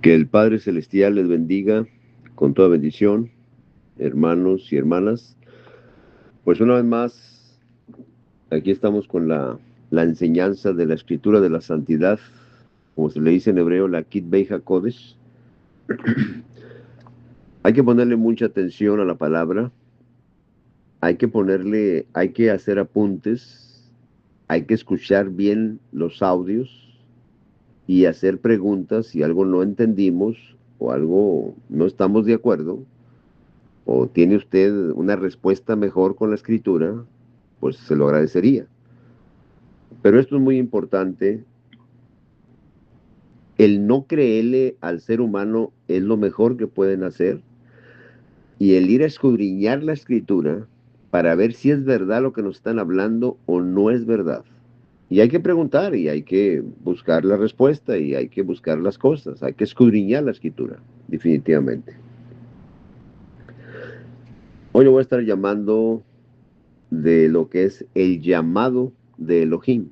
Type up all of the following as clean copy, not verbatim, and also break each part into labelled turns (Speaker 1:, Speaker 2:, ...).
Speaker 1: Que el Padre Celestial les bendiga con toda bendición, hermanos y hermanas. Pues una vez más, aquí estamos con la enseñanza de la Escritura de la Santidad, como se le dice en hebreo, la Kitbei HaKodesh. Hay que ponerle mucha atención a la palabra, hay que hacer apuntes, hay que escuchar bien los audios y hacer preguntas si algo no entendimos o algo no estamos de acuerdo o tiene usted una respuesta mejor con la escritura, pues se lo agradecería. Pero esto es muy importante. El no creerle al ser humano es lo mejor que pueden hacer y el ir a escudriñar la escritura para ver si es verdad lo que nos están hablando o no es verdad. Y hay que preguntar y hay que buscar la respuesta y hay que buscar las cosas, hay que escudriñar la escritura, definitivamente. Hoy le voy a estar llamando de lo que es el llamado de Elohim.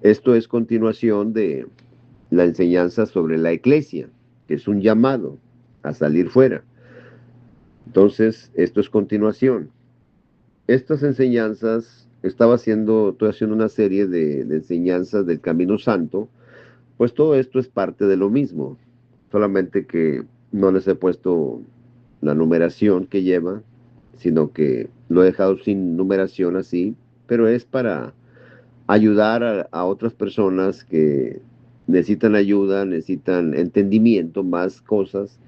Speaker 1: Esto es continuación de la enseñanza sobre la iglesia, que es un llamado a salir fuera. Entonces, esto es continuación. Estas enseñanzas, estoy haciendo una serie de enseñanzas del Camino Santo, pues todo esto es parte de lo mismo, solamente que no les he puesto la numeración que lleva, sino que lo he dejado sin numeración así, pero es para ayudar a otras personas que necesitan ayuda, necesitan entendimiento, más cosas.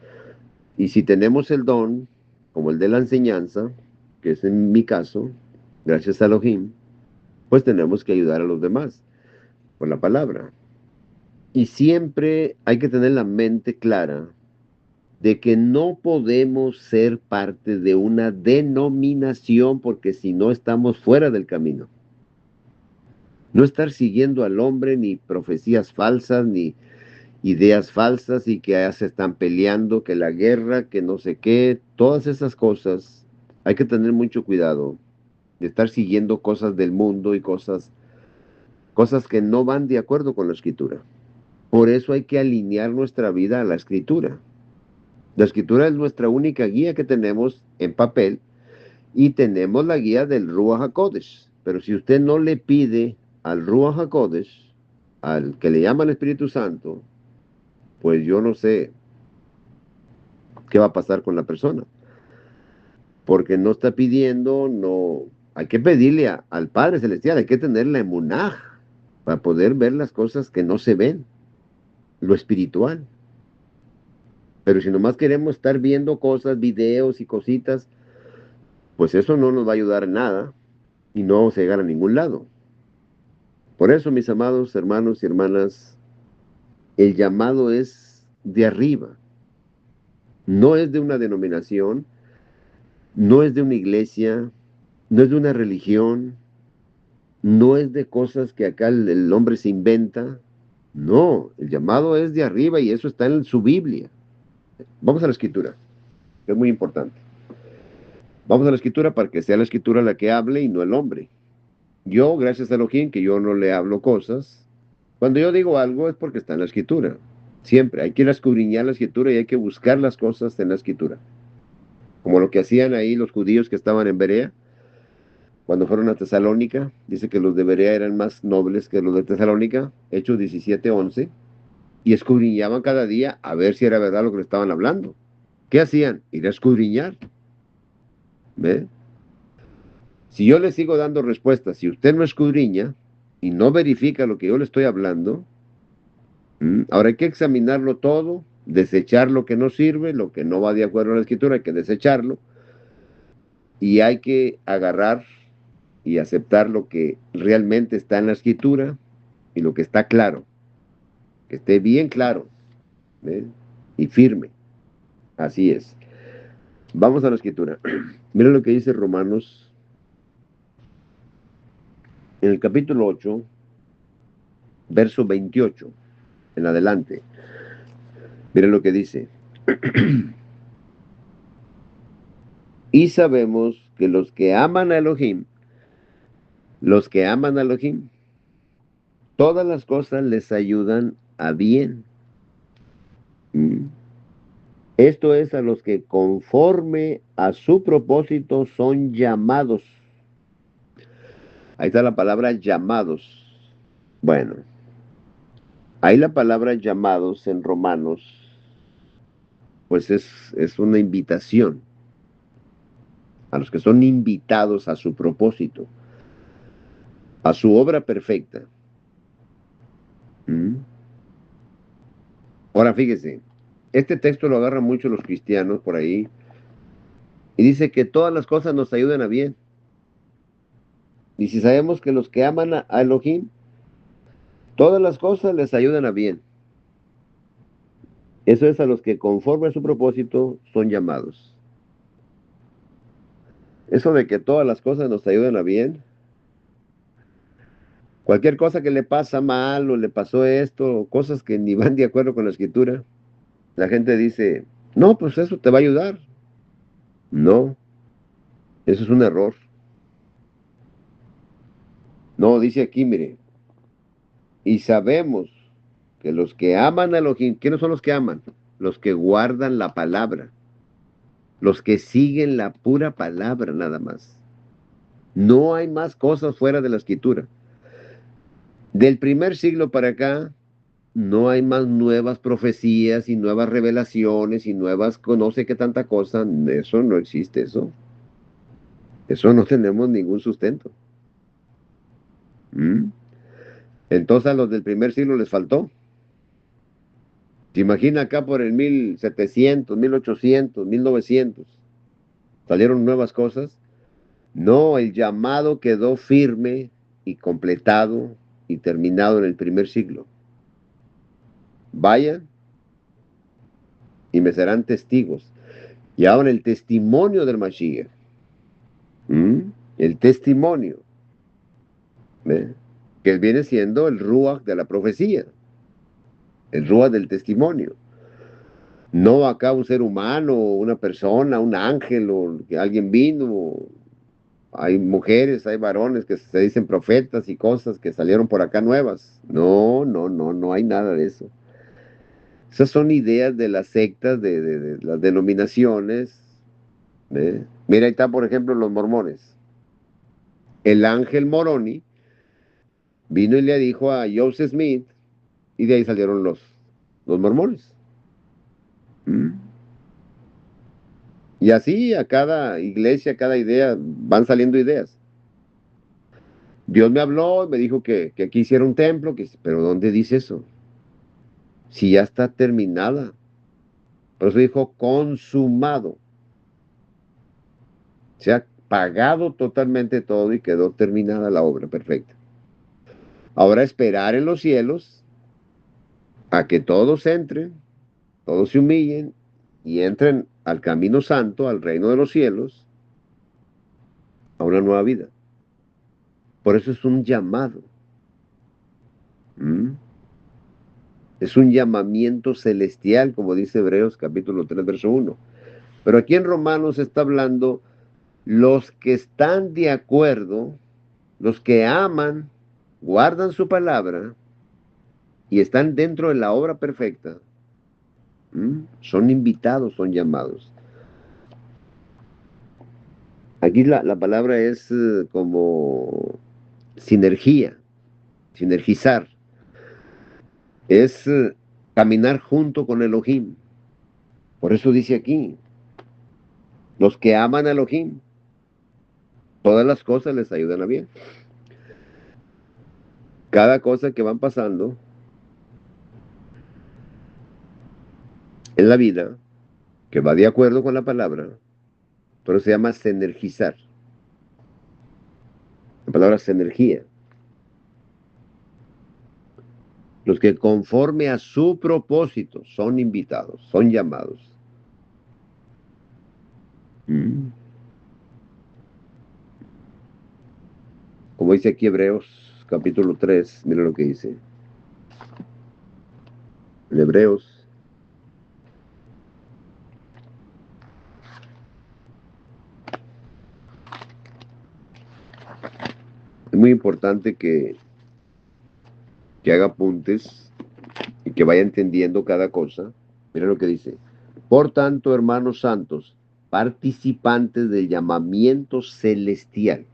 Speaker 1: Y si tenemos el don, como el de la enseñanza, que es en mi caso, gracias a Elohim, pues tenemos que ayudar a los demás con la palabra. Y siempre hay que tener la mente clara de que no podemos ser parte de una denominación porque si no estamos fuera del camino. No estar siguiendo al hombre ni profecías falsas ni ideas falsas y que ya se están peleando, que la guerra, que no sé qué, todas esas cosas. Hay que tener mucho cuidado de estar siguiendo cosas del mundo y cosas que no van de acuerdo con la escritura. Por eso hay que alinear nuestra vida a la escritura. La escritura es nuestra única guía que tenemos en papel y tenemos la guía del Ruach HaKodesh. Pero si usted no le pide al Ruach HaKodesh, al que le llama el Espíritu Santo, pues yo no sé qué va a pasar con la persona. Porque no está pidiendo, no, hay que pedirle al Padre Celestial, hay que tener la emunaj para poder ver las cosas que no se ven, lo espiritual. Pero si nomás queremos estar viendo cosas, videos y cositas, pues eso no nos va a ayudar en nada y no vamos a llegar a ningún lado. Por eso, mis amados hermanos y hermanas, el llamado es de arriba, no es de una denominación, no es de una iglesia, no es de una religión, no es de cosas que acá el hombre se inventa. No, el llamado es de arriba y eso está en su Biblia. Vamos a la escritura, que es muy importante. Vamos a la escritura para que sea la escritura la que hable y no el hombre. Yo, gracias a Elohim, que yo no le hablo cosas, cuando yo digo algo es porque está en la escritura. Siempre hay que ir a escudriñar la escritura y hay que buscar las cosas en la escritura. Como lo que hacían ahí los judíos que estaban en Berea, cuando fueron a Tesalónica, dice que los de Berea eran más nobles que los de Tesalónica, Hechos 17:11, y escudriñaban cada día a ver si era verdad lo que le estaban hablando. ¿Qué hacían? Ir a escudriñar. ¿Ve? Si yo le sigo dando respuestas, si usted no escudriña y no verifica lo que yo le estoy hablando, ahora hay que examinarlo todo, desechar lo que no sirve, lo que no va de acuerdo a la escritura, hay que desecharlo y hay que agarrar y aceptar lo que realmente está en la escritura y lo que está claro, que esté bien claro, ¿ve? Y firme. Así es. Vamos a la escritura. Miren lo que dice Romanos en el capítulo 8, verso 28, en adelante. Miren lo que dice. Y sabemos que los que aman a Elohim, todas las cosas les ayudan a bien Mm. Esto es a los que conforme a su propósito son llamados. Ahí está la palabra llamados. Bueno, ahí la palabra llamados en Romanos, pues es una invitación a los que son invitados a su propósito, a su obra perfecta. ¿Mm? Ahora fíjese, este texto lo agarran mucho los cristianos por ahí y dice que todas las cosas nos ayudan a bien. Y si sabemos que los que aman a Elohim, todas las cosas les ayudan a bien. Eso es a los que conforme a su propósito son llamados. Eso de que todas las cosas nos ayudan a bien, cualquier cosa que le pasa mal o le pasó esto, cosas que ni van de acuerdo con la escritura, la gente dice, no, pues eso te va a ayudar. No, eso es un error. No, dice aquí, mire, y sabemos que los que aman a Elohim, ¿quiénes son los que aman? Los que guardan la palabra, los que siguen la pura palabra nada más. No hay más cosas fuera de la escritura. Del primer siglo para acá, no hay más nuevas profecías y nuevas revelaciones y nuevas, no sé qué tanta cosa. Eso no existe, eso. Eso no tenemos ningún sustento. ¿Mm? Entonces a los del primer siglo les faltó. ¿Se imagina acá por el 1700, 1800, 1900? Salieron nuevas cosas. No, el llamado quedó firme y completado y terminado en el primer siglo. Vayan y me serán testigos. Y ahora el testimonio del Mashiach. ¿Mm? El testimonio. ¿Ve? Que viene siendo el Ruach de la profecía. El Ruach del testimonio. No acá un ser humano, una persona, un ángel o que alguien vino. Hay mujeres, hay varones que se dicen profetas y cosas que salieron por acá nuevas. No, no, no, no hay nada de eso. Esas son ideas de las sectas, de las denominaciones. ¿Ve? Mira, ahí está, por ejemplo, los mormones. El ángel Moroni vino y le dijo a Joseph Smith, y de ahí salieron los mormones. ¿Mm? Y así a cada iglesia, a cada idea, van saliendo ideas. Dios me habló, me dijo que aquí hiciera un templo, pero ¿dónde dice eso? Si ya está terminada. Por eso dijo consumado. Se ha pagado totalmente todo y quedó terminada la obra perfecta. Ahora esperar en los cielos a que todos entren, todos se humillen y entren al camino santo, al reino de los cielos, a una nueva vida. Por eso es un llamado. ¿Mm? Es un llamamiento celestial, como dice Hebreos capítulo 3 verso 1. Pero aquí en Romanos está hablando los que están de acuerdo, los que aman, guardan su palabra y están dentro de la obra perfecta. ¿Mm? Son invitados, son llamados. Aquí la palabra es como sinergia, sinergizar. Es caminar junto con Elohim. Por eso dice aquí, los que aman a Elohim, todas las cosas les ayudan a bien. Cada cosa que van pasando en la vida, que va de acuerdo con la palabra, pero se llama sinergizar. La palabra sinergia. Los que conforme a su propósito son invitados, son llamados. Mm. Como dice aquí Hebreos capítulo 3, mira lo que dice. En Hebreos, es muy importante que haga apuntes y que vaya entendiendo cada cosa. Mira lo que dice. Por tanto, hermanos santos, participantes del llamamiento celestial,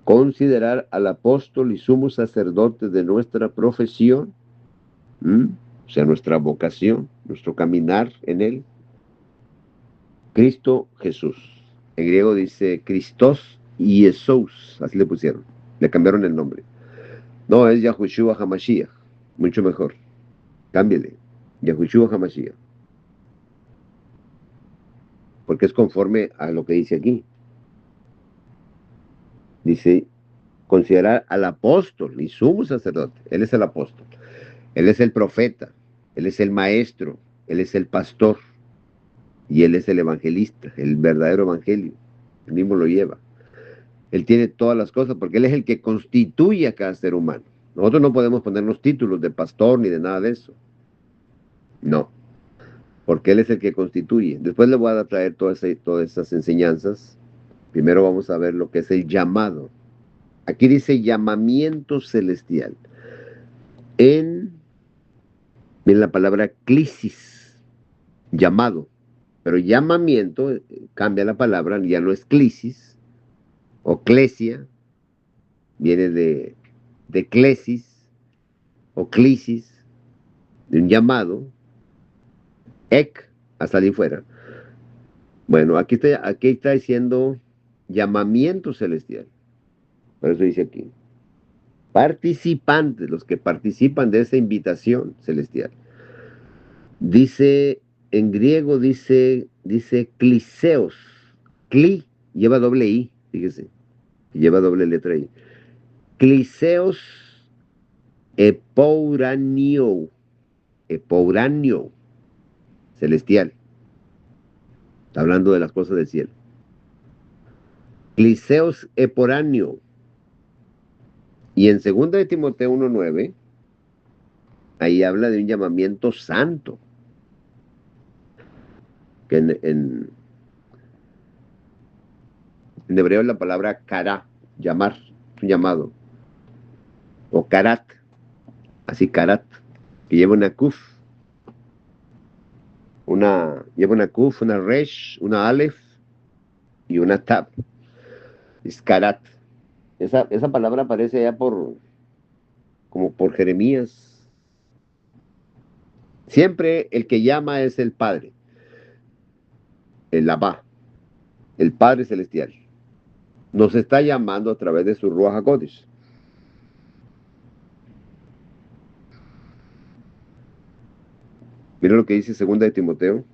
Speaker 1: considerar al apóstol y sumo sacerdote de nuestra profesión, ¿m? O sea, nuestra vocación, nuestro caminar en él, Cristo Jesús. En griego dice Christos Jesús, así le pusieron, le cambiaron el nombre. No, es Yahushua Hamashiach, mucho mejor. Cámbiale, Yahushua Hamashiach, porque es conforme a lo que dice aquí. Dice, considerar al apóstol y sumo sacerdote. Él es el apóstol, él es el profeta, él es el maestro, él es el pastor y él es el evangelista, el verdadero evangelio. Él mismo lo lleva. Él tiene todas las cosas porque él es el que constituye a cada ser humano. Nosotros no podemos ponernos títulos de pastor ni de nada de eso. No, porque él es el que constituye. Después le voy a traer todas esas enseñanzas. Primero vamos a ver lo que es el llamado. Aquí dice llamamiento celestial. Miren la palabra clisis, llamado. Pero llamamiento, cambia la palabra, ya no es clisis o clesia, viene de clesis o clisis, de un llamado, a salir fuera. Bueno, aquí está diciendo llamamiento celestial. Por eso dice aquí. Participantes, los que participan de esa invitación celestial. Dice, en griego dice cliseos. Cli lleva doble I, fíjese. Lleva doble letra I. Cliseos epouranio. Epouranio. Celestial. Está hablando de las cosas del cielo. Cliseos eporanio. Y en 2 de Timoteo 1:9, ahí habla de un llamamiento santo. Que en hebreo es la palabra kará, llamar, un llamado. O karat, así karat, que lleva una kuf. Lleva una kuf, una resh, una alef y una tab. Es karat. Esa palabra aparece ya como por Jeremías. Siempre el que llama es el Padre, el Abba, el Padre Celestial. Nos está llamando a través de su Ruach HaKodesh. Mira lo que dice 2 de Timoteo,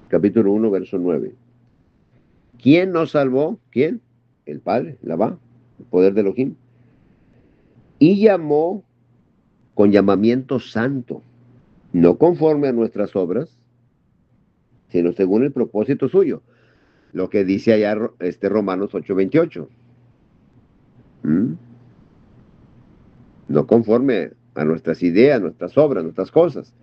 Speaker 1: capítulo 1, verso 9. ¿Quién nos salvó? ¿Quién? El Padre, el Abba, el poder de Elohim. Y llamó con llamamiento santo, no conforme a nuestras obras, sino según el propósito suyo. Lo que dice allá Romanos 8:28. ¿Mm? No conforme a nuestras ideas, nuestras obras, nuestras cosas.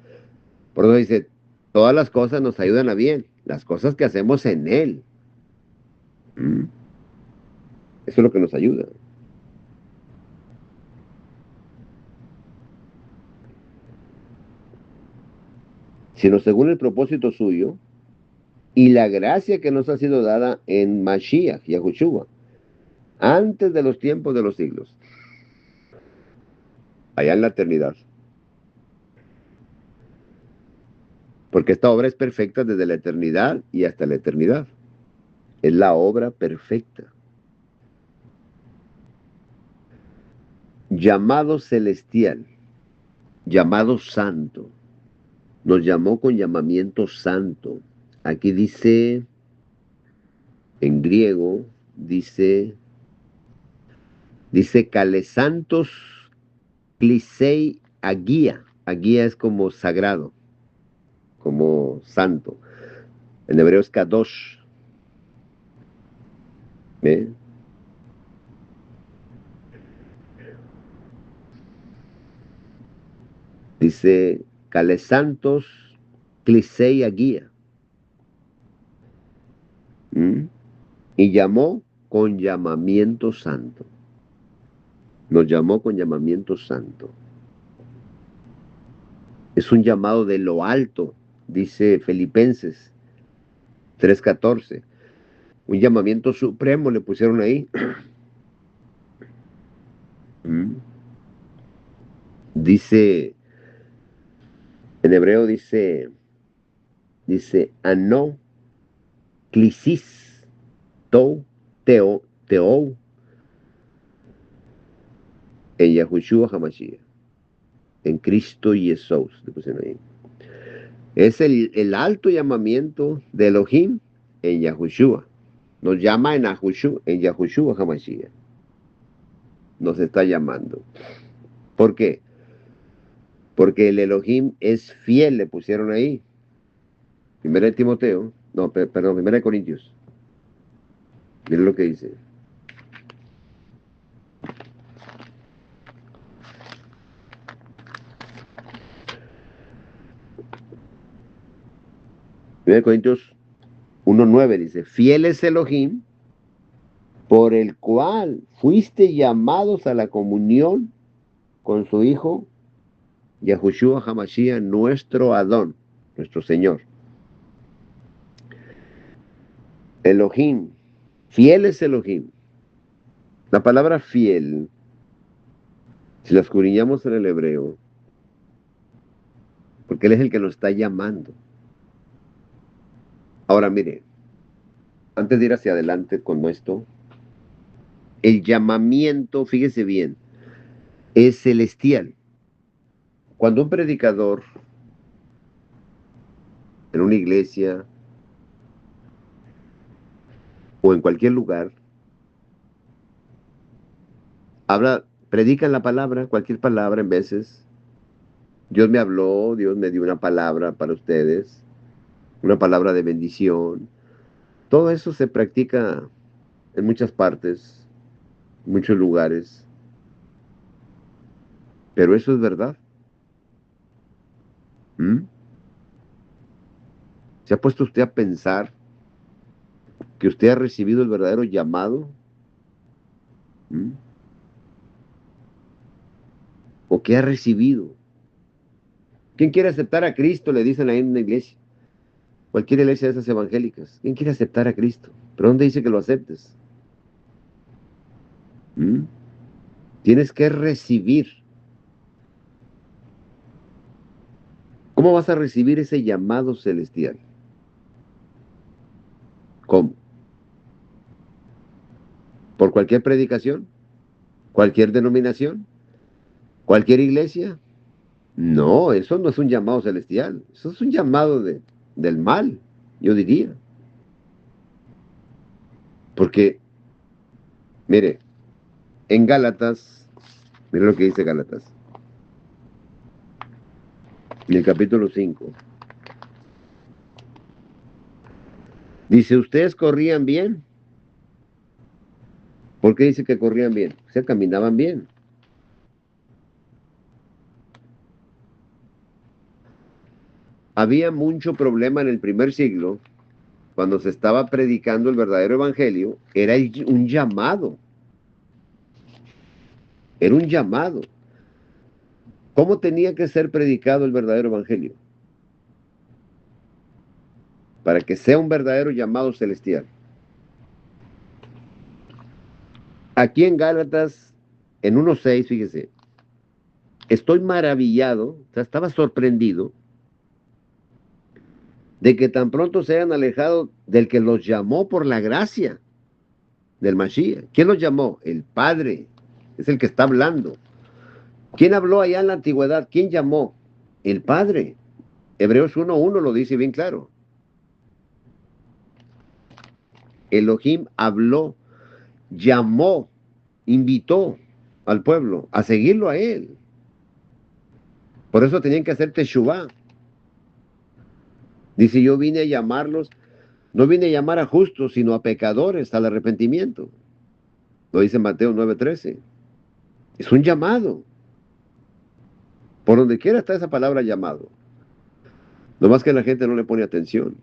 Speaker 1: Por eso dice, todas las cosas nos ayudan a bien, las cosas que hacemos en Él. ¿Mm? Eso es lo que nos ayuda. Sino según el propósito suyo y la gracia que nos ha sido dada en Mashiach, Yahushua, antes de los tiempos de los siglos, allá en la eternidad. Porque esta obra es perfecta desde la eternidad y hasta la eternidad. Es la obra perfecta. Llamado celestial, llamado santo. Nos llamó con llamamiento santo. Aquí dice, en griego, dice Calesantos Clisei Agia. Agia es como sagrado, como santo. En hebreo es Kadosh. ¿Ve? Dice Calesantos Clisei Agia. ¿Mm? Y llamó con llamamiento santo. Nos llamó con llamamiento santo. Es un llamado de lo alto, dice Filipenses 3:14. Un llamamiento supremo le pusieron ahí. Mm. Dice, en hebreo dice, ano, clisis, tou, teou, en Yahushua Hamashiach, en Cristo Jesús, le pusieron ahí. Es el alto llamamiento de Elohim en Yahushua. Nos llama en Yahushua Hamashiach. Nos está llamando. ¿Por qué? Porque el Elohim es fiel, le pusieron ahí. Primera de Timoteo, no, perdón, Primera de Corintios. Miren lo que dice. Primera de Corintios 1:9 dice, fiel es Elohim, por el cual fuiste llamados a la comunión con su Hijo, Yahushua Hamashiach, nuestro Adón, nuestro Señor. Elohim, fiel es Elohim. La palabra fiel, si la escudriñamos en el hebreo, porque Él es el que nos está llamando. Ahora mire, antes de ir hacia adelante con esto, el llamamiento, fíjese bien, es celestial. Cuando un predicador en una iglesia o en cualquier lugar predican la palabra, cualquier palabra en veces, Dios me habló, Dios me dio una palabra para ustedes, una palabra de bendición. Todo eso se practica en muchas partes, en muchos lugares, pero eso es verdad. ¿Mm? ¿Se ha puesto usted a pensar que usted ha recibido el verdadero llamado? ¿Mm? ¿O qué ha recibido? ¿Quién quiere aceptar a Cristo? Le dicen ahí en una iglesia. Cualquier iglesia de esas evangélicas. ¿Quién quiere aceptar a Cristo? ¿Pero dónde dice que lo aceptes? ¿Mm? Tienes que recibir. ¿Cómo vas a recibir ese llamado celestial? ¿Cómo? ¿Por cualquier predicación? ¿Cualquier denominación? ¿Cualquier iglesia? No, eso no es un llamado celestial. Eso es un llamado del mal, yo diría. Porque, mire, en Gálatas, mire lo que dice Gálatas, en el capítulo 5. Dice, ¿ustedes corrían bien? ¿Por qué dice que corrían bien? O sea, caminaban bien. Había mucho problema en el primer siglo, cuando se estaba predicando el verdadero evangelio, un llamado. Era un llamado. ¿Cómo tenía que ser predicado el verdadero evangelio? Para que sea un verdadero llamado celestial. Aquí en Gálatas, en 1:6, fíjese, estoy maravillado, o sea, estaba sorprendido de que tan pronto se hayan alejado del que los llamó por la gracia del Mashiach. ¿Quién los llamó? El Padre, es el que está hablando. ¿Quién habló allá en la antigüedad? ¿Quién llamó? El Padre. Hebreos 1:1 lo dice bien claro. Elohim habló, llamó, invitó al pueblo a seguirlo a él. Por eso tenían que hacer teshuvá. Dice, yo vine a llamarlos, no vine a llamar a justos, sino a pecadores al arrepentimiento. Lo dice Mateo 9:13. Es un llamado. Por donde quiera está esa palabra llamado. Nomás que la gente no le pone atención.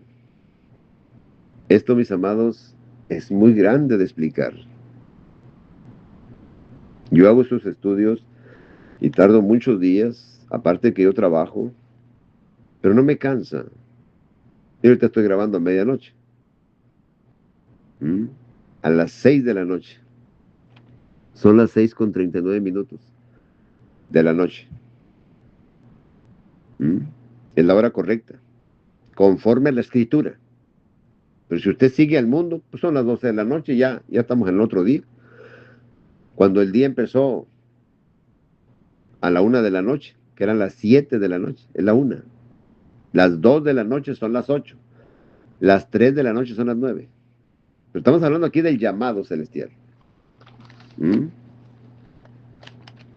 Speaker 1: Esto, mis amados, es muy grande de explicar. Yo hago estos estudios y tardo muchos días, aparte que yo trabajo. pero no me cansa. Yo ahorita estoy grabando a medianoche, ¿m? A las 6 de la noche. Son las 6:39 de la noche. ¿M? Es la hora correcta, conforme a la escritura. Pero si usted sigue al mundo, pues son las 12 de la noche, ya estamos en el otro día. Cuando el día empezó a la 1 de la noche, que eran las 7 de la noche, es la 1. Las 2 de la noche son las 8. Las 3 de la noche son las 9. Pero estamos hablando aquí del llamado celestial. ¿Mm?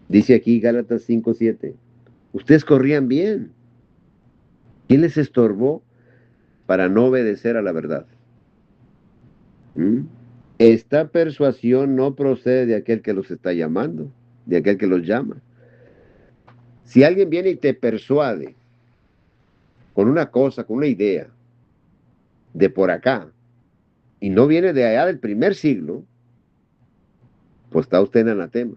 Speaker 1: Dice aquí Gálatas 5:7. Ustedes corrían bien. ¿Quién les estorbó para no obedecer a la verdad? ¿Mm? Esta persuasión no procede de aquel que los está llamando, de aquel que los llama. Si alguien viene y te persuade con una cosa, con una idea, de por acá, y no viene de allá del primer siglo, pues está usted en anatema.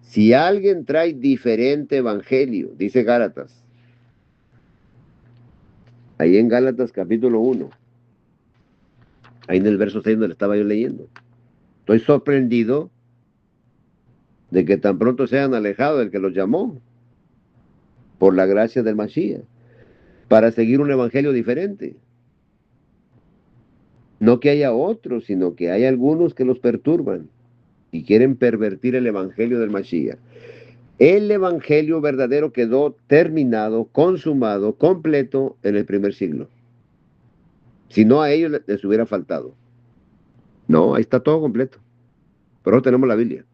Speaker 1: Si alguien trae diferente evangelio, dice Gálatas, ahí en Gálatas capítulo 1, ahí en el verso 6 donde estaba yo leyendo, estoy sorprendido de que tan pronto se hayan alejado del que los llamó, por la gracia del Mashiach, para seguir un evangelio diferente. No que haya otros, sino que hay algunos que los perturban y quieren pervertir el evangelio del Mashiach. El evangelio verdadero quedó terminado, consumado, completo en el primer siglo. Si no, a ellos les hubiera faltado. No, ahí está todo completo. Pero no tenemos la Biblia.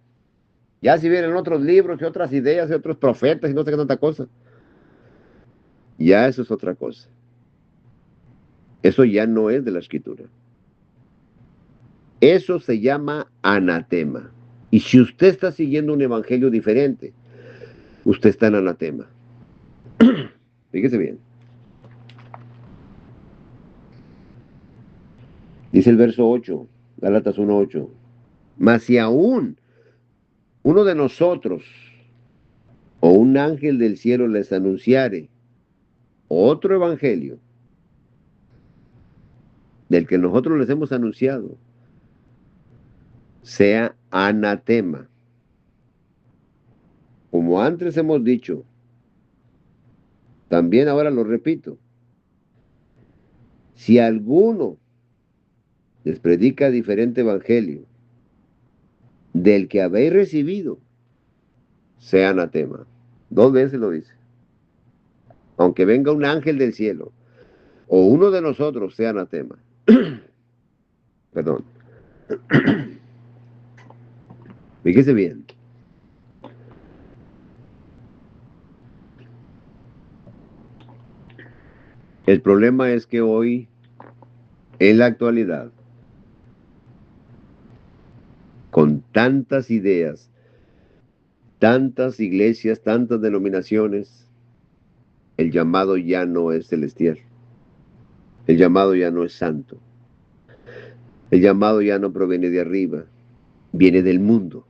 Speaker 1: Ya si vienen otros libros y otras ideas y otros profetas y no sé qué tanta cosa, ya eso es otra cosa. Eso ya no es de la escritura. Eso se llama anatema. Y si usted está siguiendo un evangelio diferente, usted está en anatema. Fíjese bien. Dice el verso 8, Gálatas 1:8. Mas si aún uno de nosotros o un ángel del cielo les anunciare otro evangelio del que nosotros les hemos anunciado, sea anatema. Como antes hemos dicho, también ahora lo repito, si alguno les predica diferente evangelio del que habéis recibido, sea anatema. 2 veces lo dice. Aunque venga un ángel del cielo o uno de nosotros, sea anatema. Perdón. Fíjese bien. El problema es que hoy, en la actualidad, con tantas ideas, tantas iglesias, tantas denominaciones, el llamado ya no es celestial. El llamado ya no es santo. El llamado ya no proviene de arriba, viene del mundo.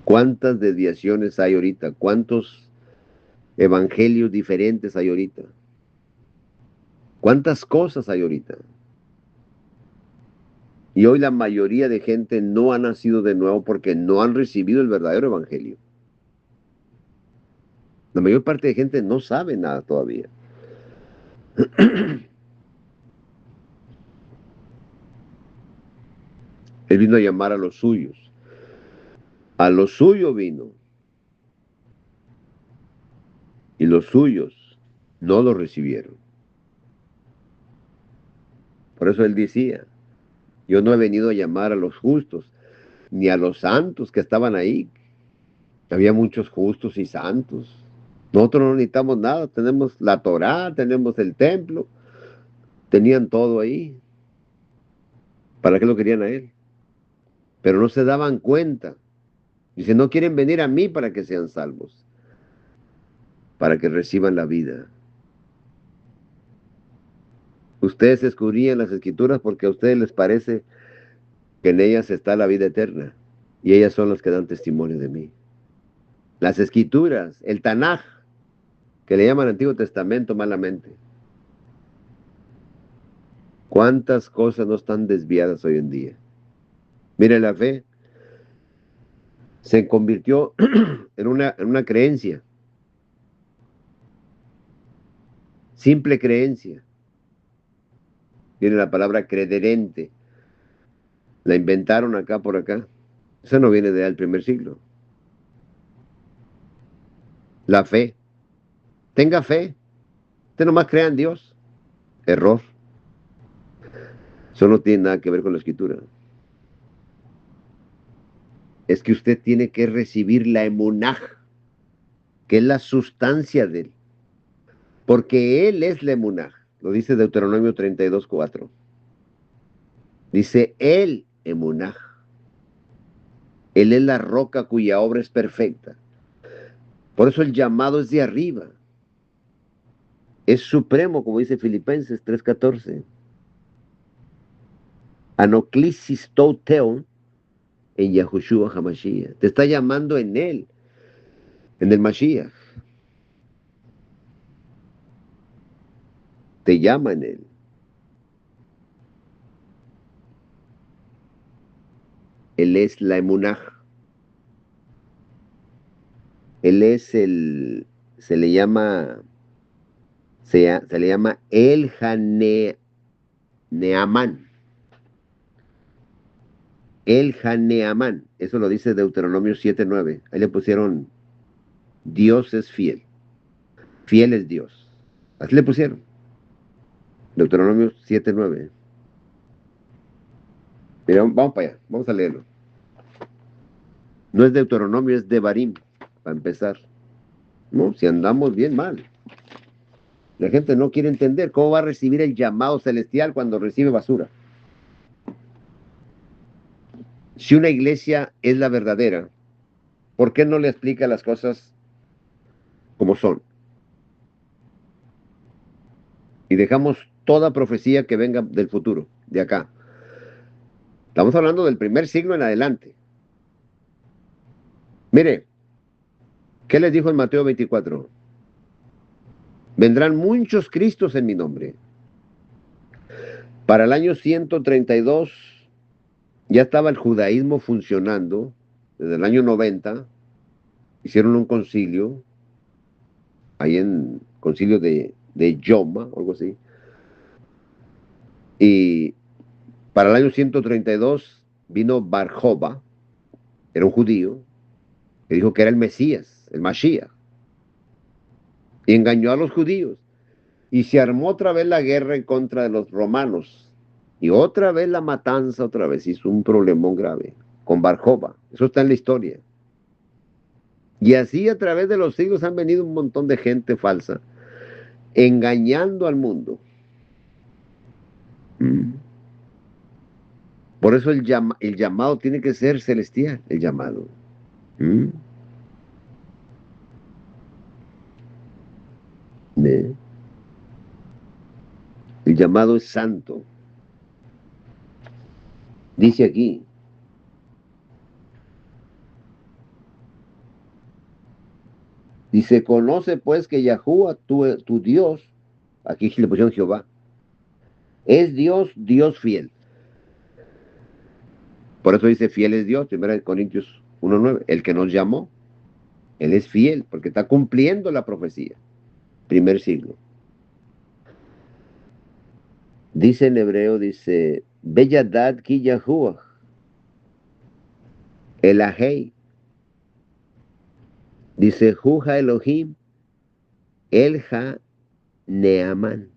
Speaker 1: ¿Cuántas desviaciones hay ahorita? ¿Cuántos evangelios diferentes hay ahorita? ¿Cuántas cosas hay ahorita? Y hoy la mayoría de gente no ha nacido de nuevo porque no han recibido el verdadero evangelio. La mayor parte de gente no sabe nada todavía. Él vino a llamar a los suyos. A los suyos vino. Y los suyos no lo recibieron. Por eso él decía, yo no he venido a llamar a los justos, ni a los santos que estaban ahí. Había muchos justos y santos. Nosotros no necesitamos nada, tenemos la Torá, tenemos el templo, tenían todo ahí. ¿Para qué lo querían a él? Pero no se daban cuenta. Dice, no quieren venir a mí para que sean salvos, para que reciban la vida. Ustedes escudriñan las escrituras porque a ustedes les parece que en ellas está la vida eterna y ellas son las que dan testimonio de mí. las escrituras, el Tanaj, que le llaman Antiguo Testamento malamente. ¿Cuántas cosas no están desviadas hoy en día? Mire, la fe se convirtió en una creencia, simple creencia. Viene la palabra crederente, la inventaron acá por acá. Eso no viene del primer siglo. La fe. Tenga fe. Usted nomás crea en Dios. Error. Eso no tiene nada que ver con la escritura. Es que usted tiene que recibir la emunaj, que es la sustancia de él. Porque él es la emunaj. Lo dice Deuteronomio 32:4. Dice él, emunaj. Él es la roca cuya obra es perfecta. Por eso el llamado es de arriba. Es supremo, como dice Filipenses 3:14. Anoclisis touteon en Yahushua HaMashiach. Te está llamando en él, en el Mashiach. Te llama en él. Él es la emunaj. Él es se le llama el Neamán. El Haneamán. Eso lo dice Deuteronomio 7:9. Ahí le pusieron Dios es fiel. Fiel es Dios. Así le pusieron. Deuteronomio 7:9. Mira, vamos para allá. Vamos a leerlo. No es Deuteronomio, es Devarim, para empezar. No, si andamos bien mal. La gente no quiere entender cómo va a recibir el llamado celestial cuando recibe basura. Si una iglesia es la verdadera, ¿por qué no le explica las cosas como son? Y dejamos toda profecía que venga del futuro, de acá. Estamos hablando del primer siglo en adelante. Mire, ¿qué les dijo en Mateo 24? Vendrán muchos Cristos en mi nombre. Para el año 132 ya estaba el judaísmo funcionando. Desde el año 90 hicieron un concilio, ahí en concilio de Yoma, o algo así. Y para el año 132 vino Bar-Jobá, era un judío, que dijo que era el Mesías, el Mashiach, y engañó a los judíos. Y se armó otra vez la guerra en contra de los romanos. Y otra vez la matanza, otra vez hizo un problemón grave con Bar-Jobá. Eso está en la historia. Y así a través de los siglos han venido un montón de gente falsa, engañando al mundo. Por eso el llamado tiene que ser celestial, el llamado. ¿Ve? El llamado es santo. Dice aquí, dice, conoce pues que Yahuwah, tu Dios, aquí le pusieron Jehová, es Dios, Dios fiel. Por eso dice fiel es Dios, 1 Corintios 1:9, el que nos llamó, él es fiel, porque está cumpliendo la profecía. Primer siglo. Dice en hebreo, dice, Beyadad ki Yahuwah, Elahei. Dice, Juja Elohim, Elja Neamán.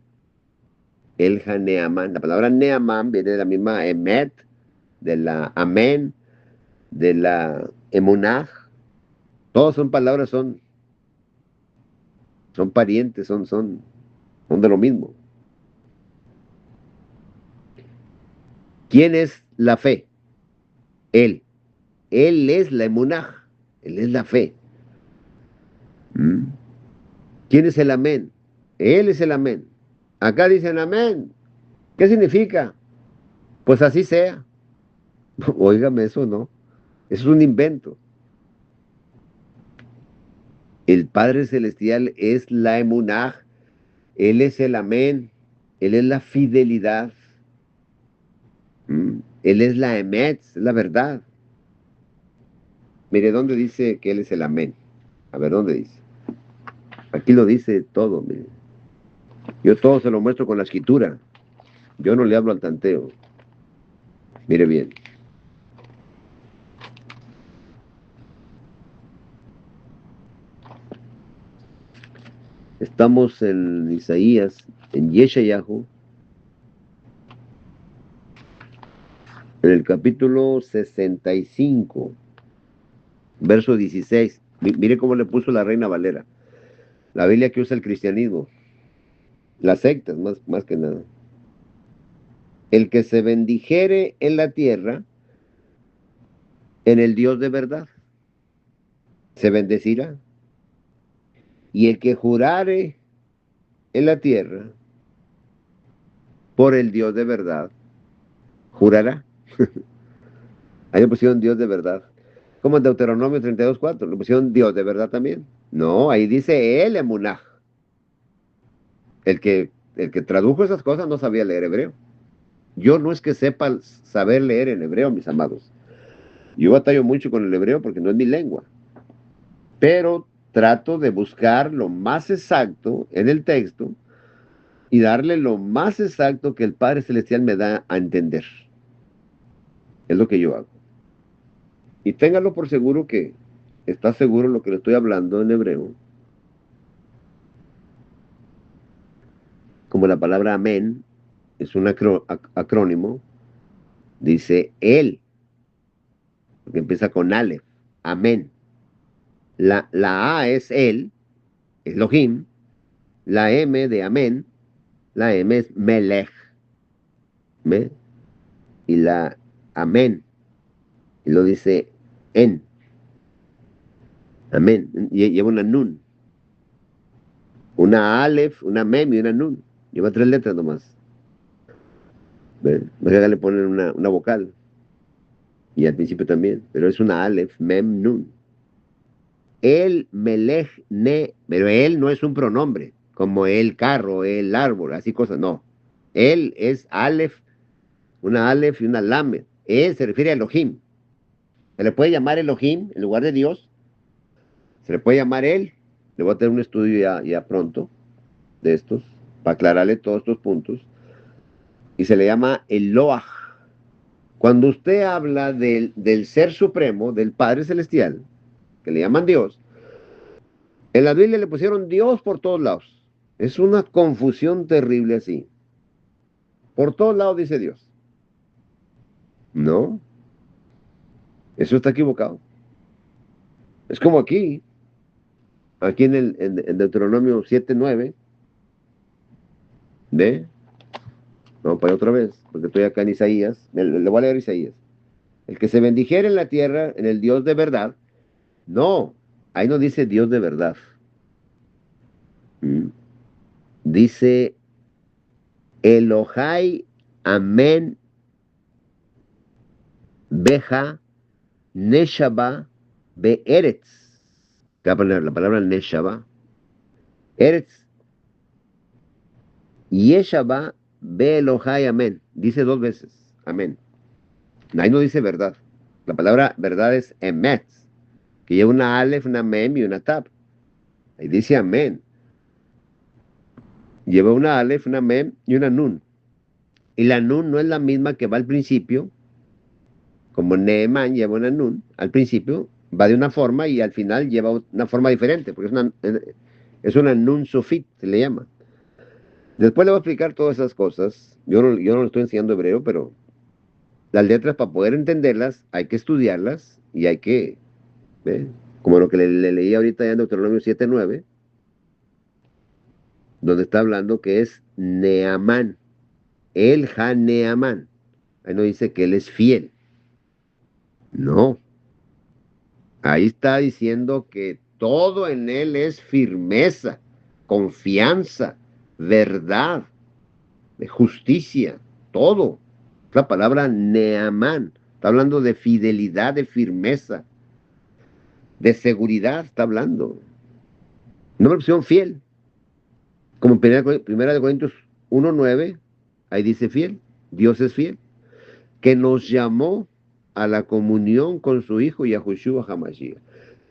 Speaker 1: Elja Neamán. La palabra Neamán viene de la misma Emet, de la Amén, de la Emunaj. Todas son palabras, son parientes, son de lo mismo. ¿Quién es la fe? Él. Él es la Emunaj. Él es la fe. ¿Quién es el amén? Él es el amén. Acá dicen amén. ¿Qué significa? Pues así sea. Óigame, eso no. Eso es un invento. El Padre Celestial es la emunah, Él es el amén, Él es la fidelidad, Él es la emet, es la verdad. Mire, ¿dónde dice que Él es el amén? A ver, ¿dónde dice? Aquí lo dice todo, mire. Yo todo se lo muestro con la escritura. Yo no le hablo al tanteo. Mire bien. Estamos en Isaías, en Yeshayahu, en el capítulo 65, verso 16. Mire cómo le puso la Reina Valera. La Biblia que usa el cristianismo. Las sectas, más que nada. El que se bendijere en la tierra, en el Dios de verdad, se bendecirá. Y el que jurare en la tierra, por el Dios de verdad, jurará. Ahí le pusieron Dios de verdad. Como en Deuteronomio 32:4, le pusieron Dios de verdad también. No, ahí dice el emunaj. El que tradujo esas cosas no sabía leer hebreo. Yo no es que sepa saber leer en hebreo, mis amados. Yo batallo mucho con el hebreo porque no es mi lengua. Pero trato de buscar lo más exacto en el texto y darle lo más exacto que el Padre Celestial me da a entender. Es lo que yo hago. Y téngalo por seguro que está seguro lo que le estoy hablando en hebreo. Como la palabra amén es un acrónimo, dice él, porque empieza con Aleph, amén. La A es él, Elohim, la M de amén, la M es melech, ¿me? Y la amén, y lo dice en, amén, y lleva una nun, una Aleph, una mem y una nun, lleva 3 letras nomás. ¿Ven? Acá le ponen una vocal, y al principio también, pero es una Aleph, mem, nun. El melech ne, pero él no es un pronombre, como el carro, el árbol, así cosas, no. Él es Aleph, una Aleph y una Lamed. Él se refiere a Elohim. Se le puede llamar Elohim en lugar de Dios. Se le puede llamar él. Le voy a tener un estudio ya pronto de estos, para aclararle todos estos puntos. Y se le llama Eloah. Cuando usted habla del Ser Supremo, del Padre Celestial, que le llaman Dios, en la Biblia le pusieron Dios por todos lados. Es una confusión terrible así. Por todos lados dice Dios. No, eso está equivocado. Es como aquí en Deuteronomio 7:9, ¿ve? Vamos para allá otra vez, porque estoy acá en Isaías. Le voy a leer Isaías. El que se bendijere en la tierra, en el Dios de verdad. No, ahí no dice Dios de verdad. ¿Mm? Dice Elohai, amén, beja, neshaba, be'eretz. La palabra neshaba. Eretz. Yeshaba, be Elohai, amén. Dice 2 veces, amén. Ahí no dice verdad. La palabra verdad es emet, que lleva una alef, una mem y una tab. Ahí dice amén. Lleva una alef, una mem y una nun. Y la nun no es la misma que va al principio, como Neeman lleva una nun, al principio va de una forma y al final lleva una forma diferente, porque es una nun sufit, se le llama. Después le voy a explicar todas esas cosas. Yo no le estoy enseñando hebreo, pero las letras para poder entenderlas hay que estudiarlas y hay que, ¿ve? Como lo que le leí ahorita ya en Deuteronomio 7:9, donde está hablando que es Neamán, el Neamán. Ahí no dice que él es fiel. No, ahí está diciendo que todo en él es firmeza, confianza, verdad, justicia, todo. La palabra Neamán está hablando de fidelidad, de firmeza, de seguridad, está hablando. No me pusieron fiel. Como en primera de Corintios 1:9, ahí dice fiel. Dios es fiel. Que nos llamó a la comunión con su Hijo Yahushua HaMashiach.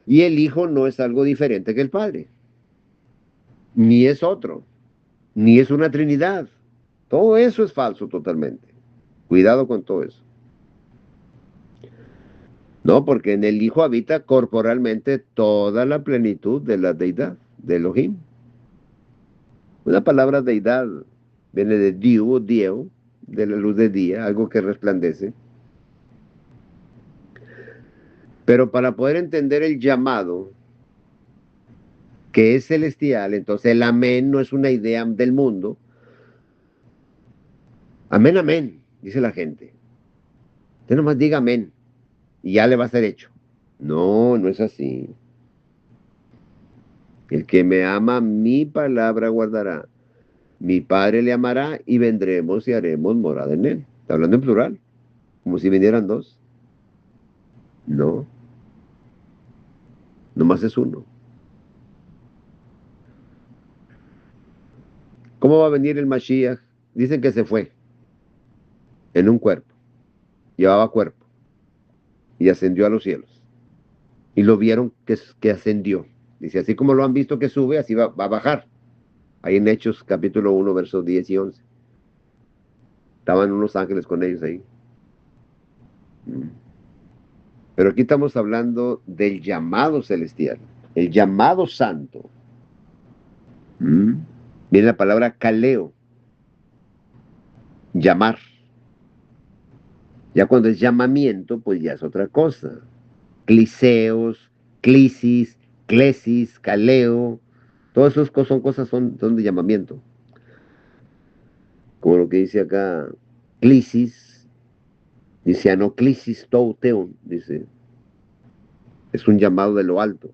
Speaker 1: Y el Hijo no es algo diferente que el Padre. Ni es otro. Ni es una Trinidad. Todo eso es falso totalmente. Cuidado con todo eso. No, porque en el Hijo habita corporalmente toda la plenitud de la deidad, de Elohim. Una palabra deidad viene de Diu, Dieu, de la luz de día, algo que resplandece. Pero para poder entender el llamado, que es celestial, entonces el amén no es una idea del mundo. Amén, amén, dice la gente. Usted nomás diga amén y ya le va a ser hecho. No, no es así. El que me ama, mi palabra guardará. Mi Padre le amará y vendremos y haremos morada en él. Está hablando en plural, como si vinieran dos. No, nomás es uno. ¿Cómo va a venir el Mashiach? Dicen que se fue en un cuerpo, llevaba cuerpo y ascendió a los cielos. Y lo vieron que ascendió. Dice, así como lo han visto que sube, así va a bajar. Ahí en Hechos capítulo 1, versos 10 y 11. Estaban unos ángeles con ellos ahí. Mm. Pero aquí estamos hablando del llamado celestial, el llamado santo. Mm. Viene la palabra caleo, llamar. Ya cuando es llamamiento, pues ya es otra cosa. Cliseos, clisis, clesis, caleo, todas esas cosas son de llamamiento. Como lo que dice acá, clisis, dice anoclisis touteon, dice, es un llamado de lo alto.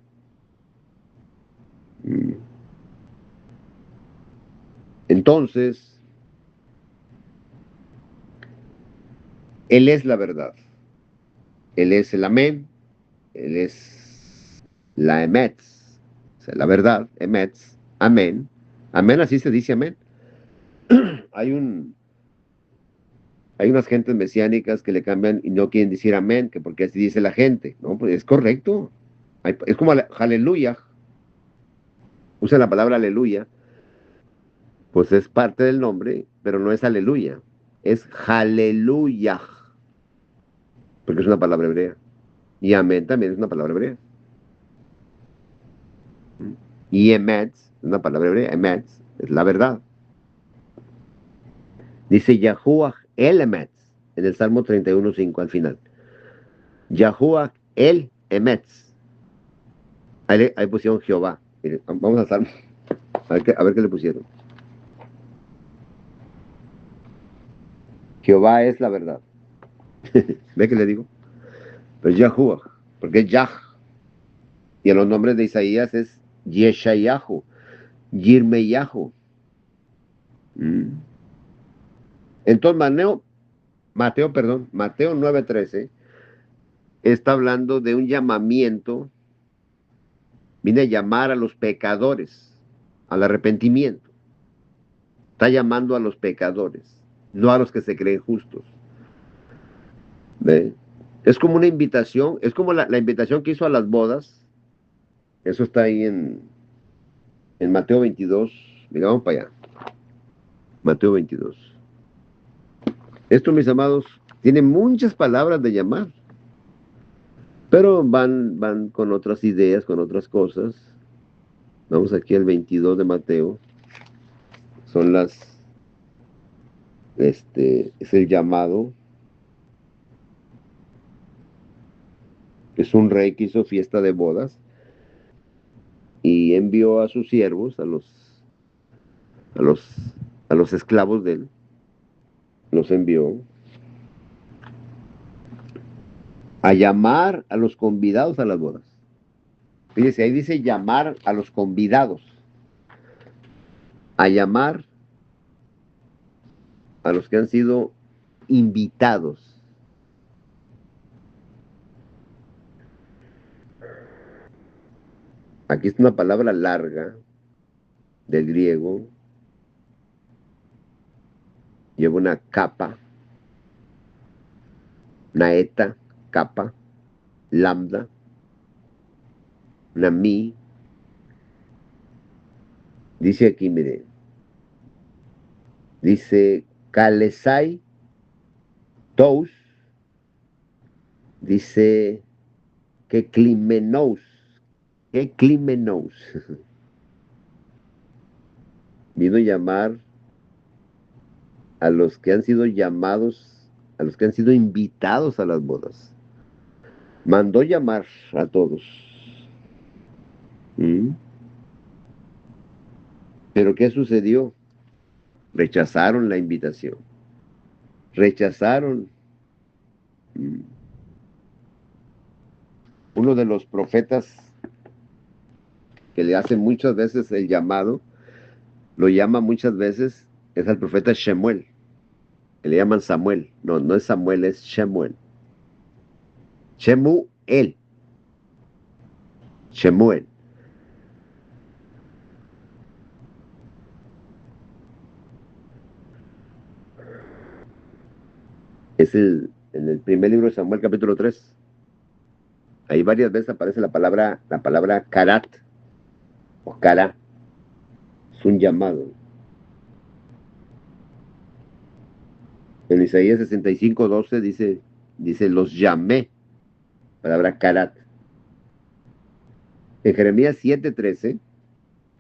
Speaker 1: Mm. Entonces, Él es la verdad, Él es el amén, Él es la emetz, o sea, la verdad, emetz, amén, amén, así se dice amén. Hay un, hay unas gentes mesiánicas que le cambian y no quieren decir amén, que porque así dice la gente, ¿no? Pues es correcto. Es como aleluya, usa la palabra aleluya, pues es parte del nombre, pero no es aleluya, es aleluya, porque es una palabra hebrea. Y amén también es una palabra hebrea. Y emetz es una palabra hebrea, emetz es la verdad. Dice Yahuwah el emetz en el Salmo 31:5 al final. Yahuwah el emetz. Ahí pusieron Jehová. Miren, vamos a Salmo, a ver qué le pusieron. Jehová es la verdad. ¿Ve que le digo? Pero Yahuwah, porque es Yah. Y en los nombres de Isaías es Yeshayahu, Yirmeyahu. Mm. Entonces Mateo 9:13 está hablando de un llamamiento, viene a llamar a los pecadores, al arrepentimiento. Está llamando a los pecadores, no a los que se creen justos. ¿Ve? Es como una invitación, es como la invitación que hizo a las bodas. Eso está ahí en Mateo 22. Mira, vamos para allá. Mateo 22. Esto, mis amados, tiene muchas palabras de llamar, pero van con otras ideas, con otras cosas. Vamos aquí al 22 de Mateo. Son es el llamado. Es un rey que hizo fiesta de bodas y envió a sus siervos, a los, a los esclavos de él, los envió a llamar a los convidados a las bodas. Fíjese, ahí dice llamar a los convidados, a llamar a los que han sido invitados. Aquí es una palabra larga, del griego, lleva una capa, una eta, capa, lambda, una mi. Dice aquí, mire, dice kalesai, tous, dice que climenous, que climenous. Vino a llamar a los que han sido llamados, a los que han sido invitados a las bodas. Mandó llamar a todos. ¿Mm? Pero ¿qué sucedió? Rechazaron la invitación. Rechazaron. ¿Mm? Uno de los profetas que le hace muchas veces el llamado, lo llama muchas veces, es al profeta Shemuel, que le llaman Samuel. No, no es Samuel, es Shemuel. Shemuel. Shemuel. Es en el primer libro de Samuel, capítulo 3. Ahí varias veces aparece la palabra karat o kara. Es un llamado. En Isaías 65:12 dice, los llamé, palabra karat. En Jeremías 7:13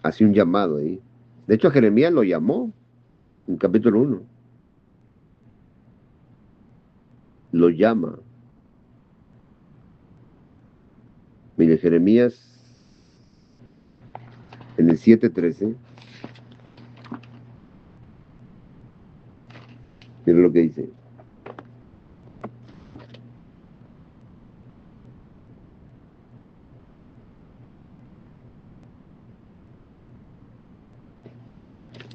Speaker 1: hace un llamado ahí. De hecho, Jeremías lo llamó en capítulo 1. Lo llama. Mire, Jeremías en el 7:13, mire lo que dice.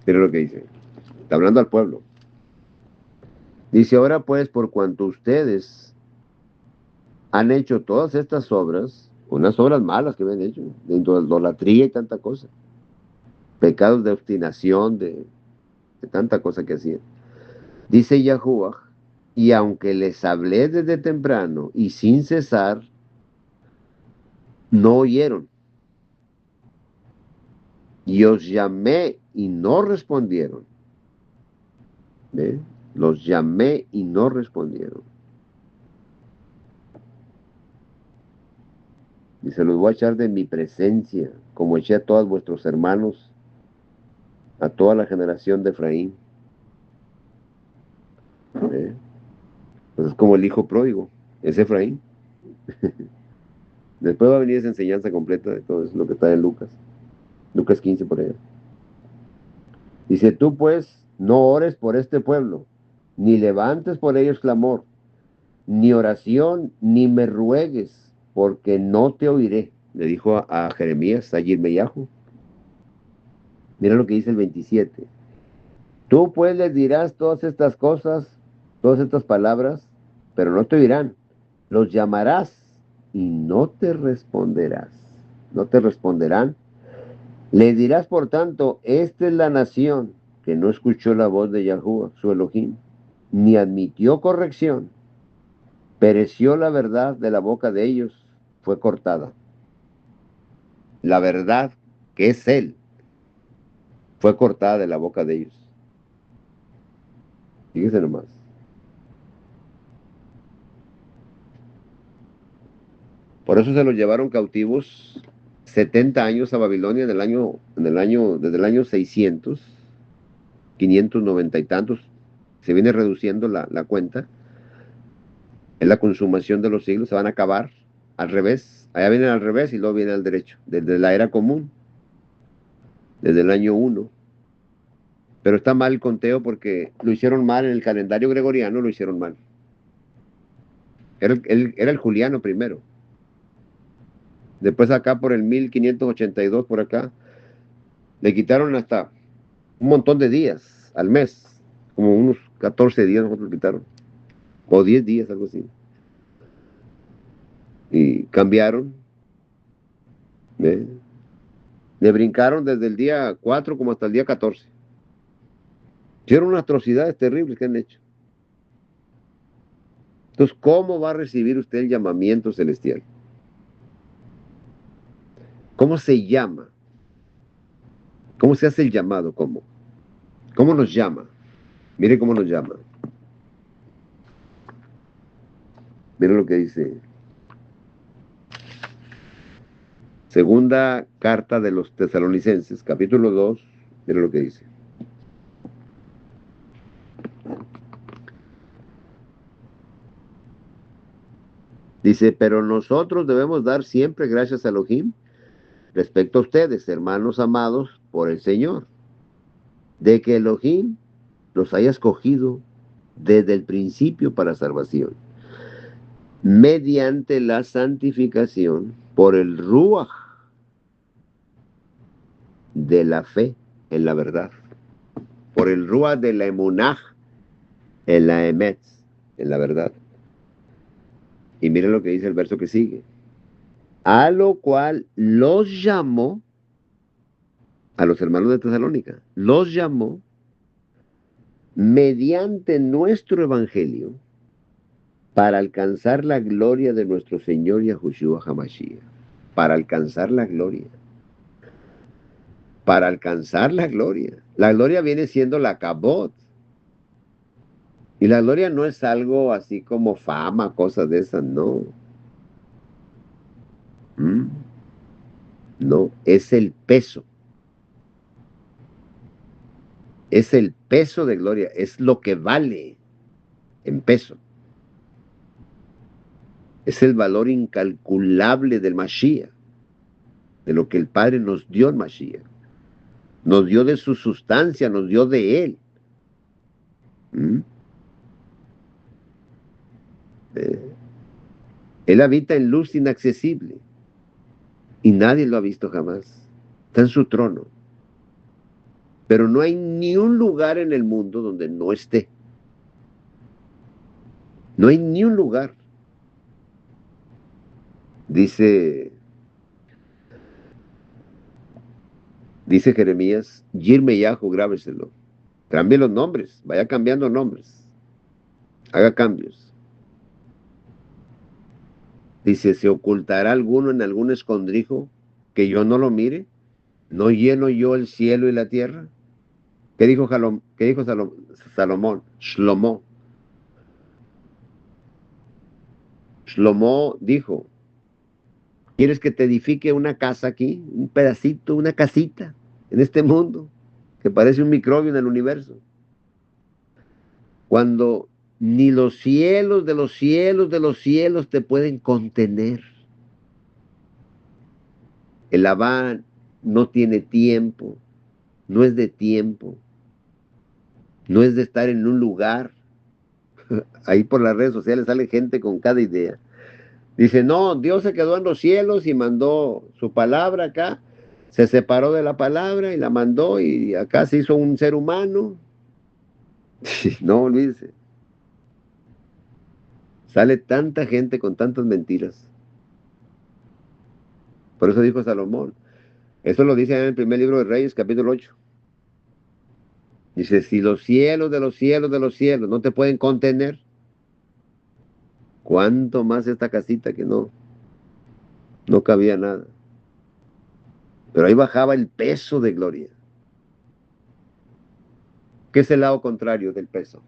Speaker 1: Mire lo que dice. Está hablando al pueblo. Dice, ahora pues, por cuanto ustedes han hecho todas estas obras, unas obras malas que habían hecho, de idolatría y tanta cosa, pecados de obstinación, de tanta cosa que hacían. Dice Yahuwah, y aunque les hablé desde temprano y sin cesar, no oyeron. Y os llamé y no respondieron. ¿Ve? Los llamé y no respondieron. Y se los voy a echar de mi presencia, como eché a todos vuestros hermanos, a toda la generación de Efraín. ¿Ve? Pues es como el hijo pródigo, es Efraín. Después va a venir esa enseñanza completa de todo eso, lo que está en Lucas. Lucas 15 por allá. Dice, tú pues no ores por este pueblo, ni levantes por ellos clamor, ni oración, ni me ruegues, porque no te oiré. Le dijo a Jeremías, a Yirmeyahu. Mira lo que dice el 27. Tú pues les dirás todas estas cosas, todas estas palabras, pero no te oirán. Los llamarás y no te responderás. No te responderán. Les dirás, por tanto, esta es la nación que no escuchó la voz de Yahuwah, su Elohim, ni admitió corrección. Pereció la verdad de la boca de ellos, fue cortada. La verdad, que es Él, fue cortada de la boca de ellos. Fíjese nomás. Por eso se los llevaron cautivos 70 años a Babilonia desde el año 600, 590 y tantos. Se viene reduciendo la cuenta. Es la consumación de los siglos, se van a acabar al revés. Allá vienen al revés y luego viene al derecho. Desde la era común, desde el año 1. Pero está mal el conteo porque lo hicieron mal en el calendario gregoriano, lo hicieron mal. Era el juliano primero. Después acá por el 1582, por acá, le quitaron hasta un montón de días al mes. Como unos 14 días nosotros quitaron. O 10 días, algo así. Y cambiaron. ¿Ve? Le brincaron desde el día 4 como hasta el día 14. Hicieron unas atrocidades terribles que han hecho. Entonces, ¿cómo va a recibir usted el llamamiento celestial? ¿Cómo se llama? ¿Cómo se hace el llamado? ¿Cómo? ¿Cómo nos llama? Mire cómo nos llama. Mire lo que dice. Segunda carta de los Tesalonicenses, capítulo 2. Mire lo que dice. Dice, pero nosotros debemos dar siempre gracias a Elohim respecto a ustedes, hermanos amados por el Señor, de que Elohim los haya escogido desde el principio para salvación, mediante la santificación por el Ruach de la fe en la verdad, por el Ruach de la Emunaj en la Emet, en la verdad. Y miren lo que dice el verso que sigue. A lo cual los llamó, a los hermanos de Tesalónica, los llamó mediante nuestro evangelio para alcanzar la gloria de nuestro Señor Yahushua HaMashiach. Para alcanzar la gloria. Para alcanzar la gloria. La gloria viene siendo la kabod. Y la gloria no es algo así como fama, cosas de esas, no. ¿Mm? No, es el peso. Es el peso de gloria. Es lo que vale en peso. Es el valor incalculable del Mashiach. De lo que el Padre nos dio en Mashiach. Nos dio de su sustancia, nos dio de Él. ¿Mm? Eh, Él habita en luz inaccesible y nadie lo ha visto jamás. Está en su trono. Pero no hay ni un lugar en el mundo donde no esté. No hay ni un lugar. Dice, dice Jeremías, Yirmeyahu, grábeselo. Cambie los nombres, vaya cambiando nombres. Haga cambios. Dice, ¿se ocultará alguno en algún escondrijo que yo no lo mire? ¿No lleno yo el cielo y la tierra? ¿Qué dijo Salomón? Shlomo. Shlomo dijo, ¿quieres que te edifique una casa aquí? Un pedacito, una casita en este mundo que parece un microbio en el universo. Cuando ni los cielos de los cielos de los cielos te pueden contener. El Abba no tiene tiempo, no es de tiempo, no es de estar en un lugar. Ahí por las redes sociales sale gente con cada idea. Dice, no, Dios se quedó en los cielos y mandó su palabra acá, se separó de la palabra y la mandó y acá se hizo un ser humano. No, olvídese. Sale tanta gente con tantas mentiras. Por eso dijo Salomón. Eso lo dice en el primer libro de Reyes, capítulo 8. Dice, si los cielos de los cielos de los cielos no te pueden contener, ¿cuánto más esta casita que no cabía nada? Pero ahí bajaba el peso de gloria. ¿Qué es el lado contrario del peso?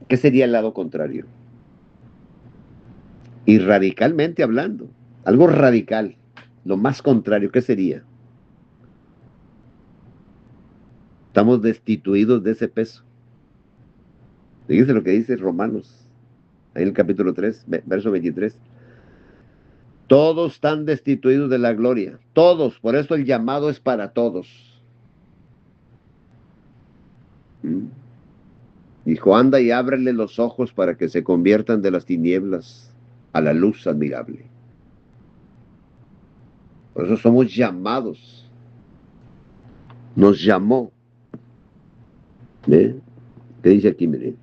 Speaker 1: ¿Qué sería el lado contrario? Y radicalmente hablando, algo radical, lo más contrario, ¿qué sería? Estamos destituidos de ese peso. Fíjense lo que dice Romanos, ahí en el capítulo 3, verso 23. Todos están destituidos de la gloria, todos, por eso el llamado es para todos. ¿Mm? Dijo, anda y ábrele los ojos para que se conviertan de las tinieblas a la luz admirable. Por eso somos llamados. Nos llamó. ¿Ve? ¿Qué dice aquí? Mire.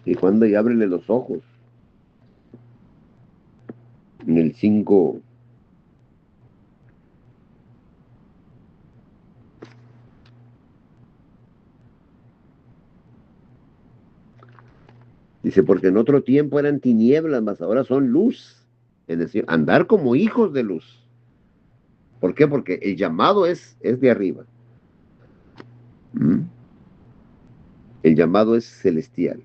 Speaker 1: Dijo, anda y ábrele los ojos. En el 5, Dice, porque en otro tiempo eran tinieblas, mas ahora son luz. Es decir, andar como hijos de luz. ¿Por qué? Porque el llamado es de arriba. ¿Mm? El llamado es celestial.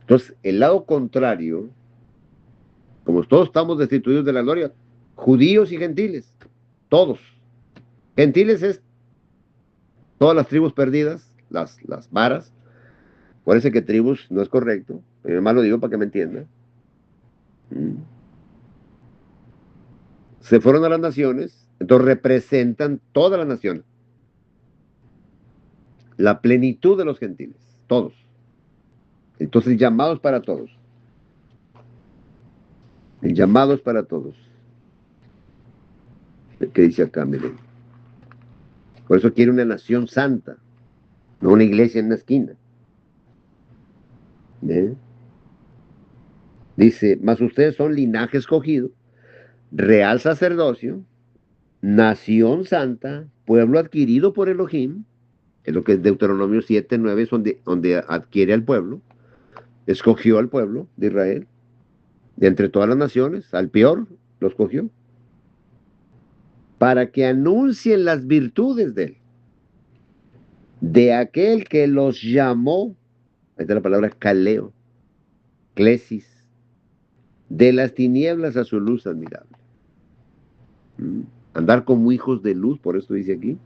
Speaker 1: Entonces, el lado contrario, como todos estamos destituidos de la gloria, judíos y gentiles, todos. Gentiles es todas las tribus perdidas, las varas. Parece que tribus no es correcto, pero además lo digo para que me entiendan. ¿Mm? Se fueron a las naciones, entonces representan todas las naciones, la plenitud de los gentiles, todos. Entonces, llamados para todos. El llamado es para todos. ¿Qué dice acá? Miren. Por eso quiere una nación santa, no una iglesia en una esquina. ¿Eh? Dice, mas ustedes son linaje escogido, real sacerdocio, nación santa, pueblo adquirido por Elohim, es lo que es Deuteronomio 7:9, es donde adquiere al pueblo, escogió al pueblo de Israel, de entre todas las naciones, al peor lo escogió, para que anuncien las virtudes de aquel que los llamó, ahí está la palabra caleo, clesis, de las tinieblas a su luz admirable. Andar como hijos de luz, por esto dice aquí.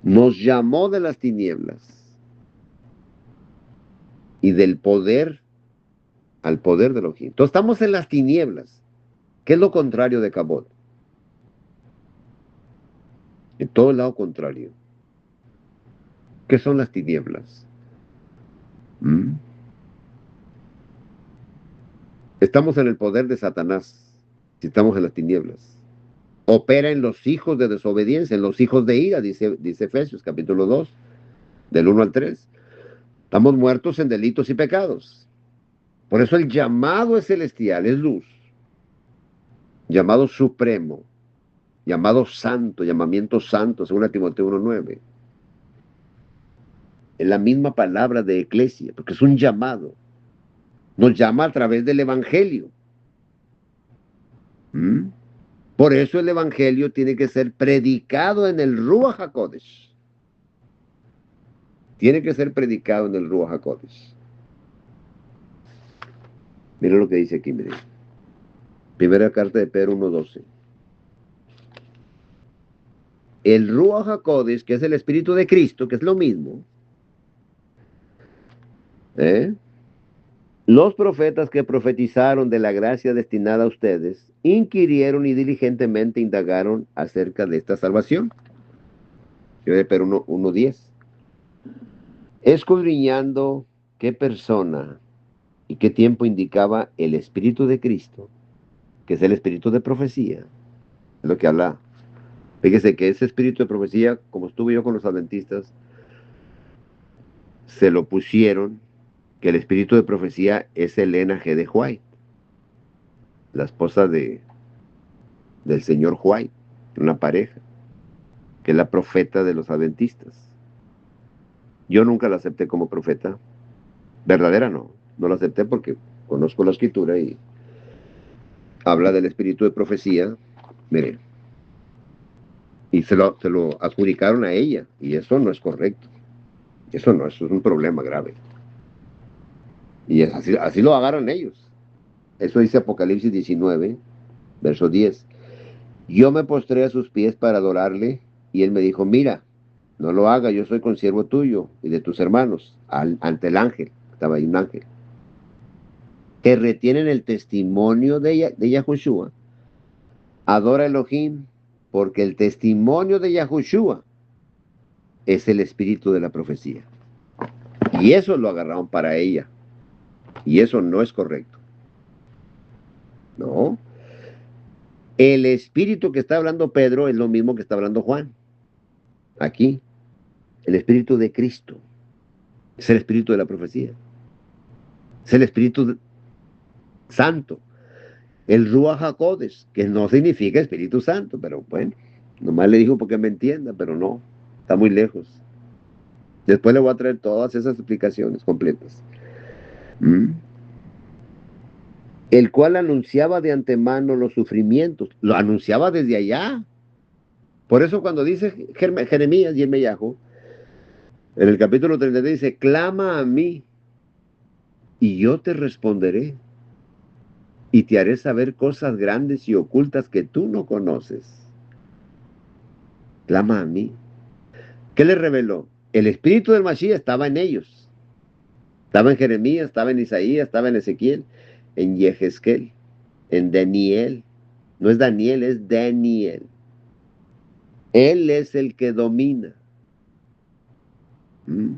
Speaker 1: Nos llamó de las tinieblas y del poder al poder de Elohim. Entonces estamos en las tinieblas. ¿Qué es lo contrario de Kabod? En todo el lado contrario. ¿Qué son las tinieblas? ¿Mm? Estamos en el poder de Satanás, si estamos en las tinieblas. Opera en los hijos de desobediencia, en los hijos de ira, dice Efesios capítulo 2, del 1 al 3. Estamos muertos en delitos y pecados. Por eso el llamado es celestial, es luz. Llamado supremo, llamado santo, llamamiento santo, según Timoteo 1:9. Es la misma palabra de eclesia, porque es un llamado. Nos llama a través del evangelio. ¿Mm? Por eso el evangelio tiene que ser predicado en el Ruach HaKodesh. Tiene que ser predicado en el Ruach HaKodesh. Mira lo que dice aquí, miren. Primera carta de Pedro 1:12. El Ruach HaKodesh, que es el Espíritu de Cristo, que es lo mismo, ¿eh? Los profetas que profetizaron de la gracia destinada a ustedes, inquirieron y diligentemente indagaron acerca de esta salvación. Pero 1:10. Escudriñando qué persona y qué tiempo indicaba el Espíritu de Cristo, que es el Espíritu de profecía, es lo que habla. Fíjese que ese Espíritu de profecía, como estuve yo con los adventistas, se lo pusieron, que el Espíritu de profecía es Elena G. de White, la esposa del señor White, una pareja, que es la profeta de los adventistas. Yo nunca la acepté como profeta, verdadera no la acepté porque conozco la escritura y habla del espíritu de profecía, mire, y se lo adjudicaron a ella, y eso no es correcto, eso es un problema grave. Y así lo agarran ellos. Eso dice Apocalipsis 19, verso 10. Yo me postré a sus pies para adorarle, y él me dijo, mira, no lo haga, yo soy consiervo tuyo y de tus hermanos, ante el ángel, estaba ahí un ángel, que retienen el testimonio de Yahushua. Adora a Elohim, porque el testimonio de Yahushua es el espíritu de la profecía. Y eso lo agarraron para ella. Y eso no es correcto. No. El espíritu que está hablando Pedro es lo mismo que está hablando Juan. Aquí. El espíritu de Cristo. Es el espíritu de la profecía. Es el espíritu santo. El Ruach HaKodesh, que no significa Espíritu Santo, pero bueno, nomás le dijo porque me entienda, pero no, está muy lejos. Después le voy a traer todas esas explicaciones completas. ¿Mm? El cual anunciaba de antemano los sufrimientos, lo anunciaba desde allá. Por eso cuando dice Jeremías y Yirmeyahu, en el capítulo 33 dice, clama a mí y yo te responderé y te haré saber cosas grandes y ocultas que tú no conoces. Clama a mí. ¿Qué le reveló? El espíritu del Mashiach estaba en ellos. Estaba en Jeremías, estaba en Isaías, estaba en Ezequiel, en Yehezkel, en Daniel. No es Daniel, es Daniel. Él es el que domina. ¿Mm?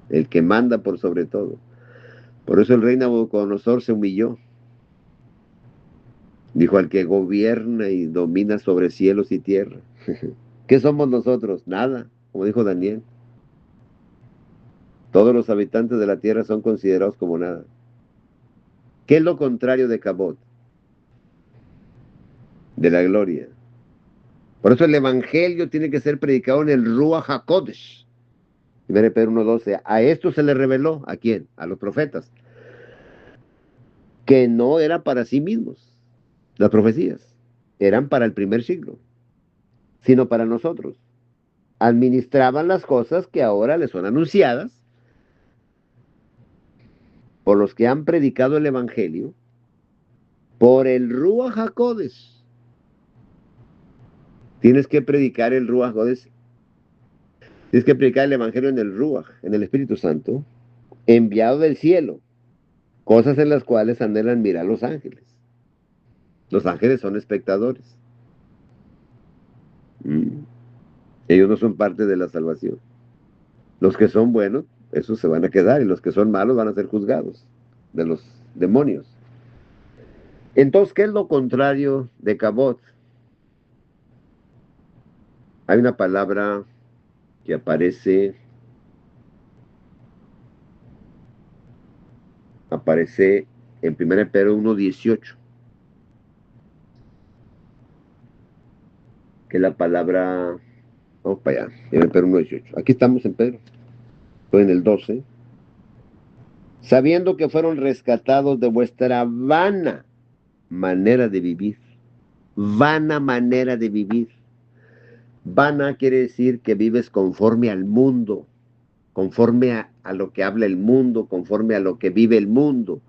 Speaker 1: El que manda por sobre todo. Por eso el rey Nabucodonosor se humilló. Dijo al que gobierna y domina sobre cielos y tierra. ¿Qué somos nosotros? Nada, como dijo Daniel. Todos los habitantes de la tierra son considerados como nada. ¿Qué es lo contrario de Kabod? De la gloria. Por eso el evangelio tiene que ser predicado en el Ruach HaKodesh. Primero Pedro 1:12. A esto se le reveló. ¿A quién? A los profetas. Que no era para sí mismos. Las profecías eran para el primer siglo, sino para nosotros. Administraban las cosas que ahora les son anunciadas por los que han predicado el evangelio por el Ruach HaKodesh. Tienes que predicar el Ruach HaKodesh. Tienes que predicar el evangelio en el Ruach, en el Espíritu Santo, enviado del cielo, cosas en las cuales anhelan mirar los ángeles. Los ángeles son espectadores. Mm. Ellos no son parte de la salvación. Los que son buenos, esos se van a quedar, y los que son malos van a ser juzgados de los demonios. Entonces, ¿qué es lo contrario de Kabod? Hay una palabra que aparece en 1 Pedro 1:18, que es la palabra, vamos para allá, 1 Pedro 1:18. Aquí estamos en Pedro, estoy en el 12. Sabiendo que fueron rescatados de vuestra vana manera de vivir. Vana manera de vivir. Vana quiere decir que vives conforme al mundo, conforme a lo que habla el mundo, conforme a lo que vive el mundo.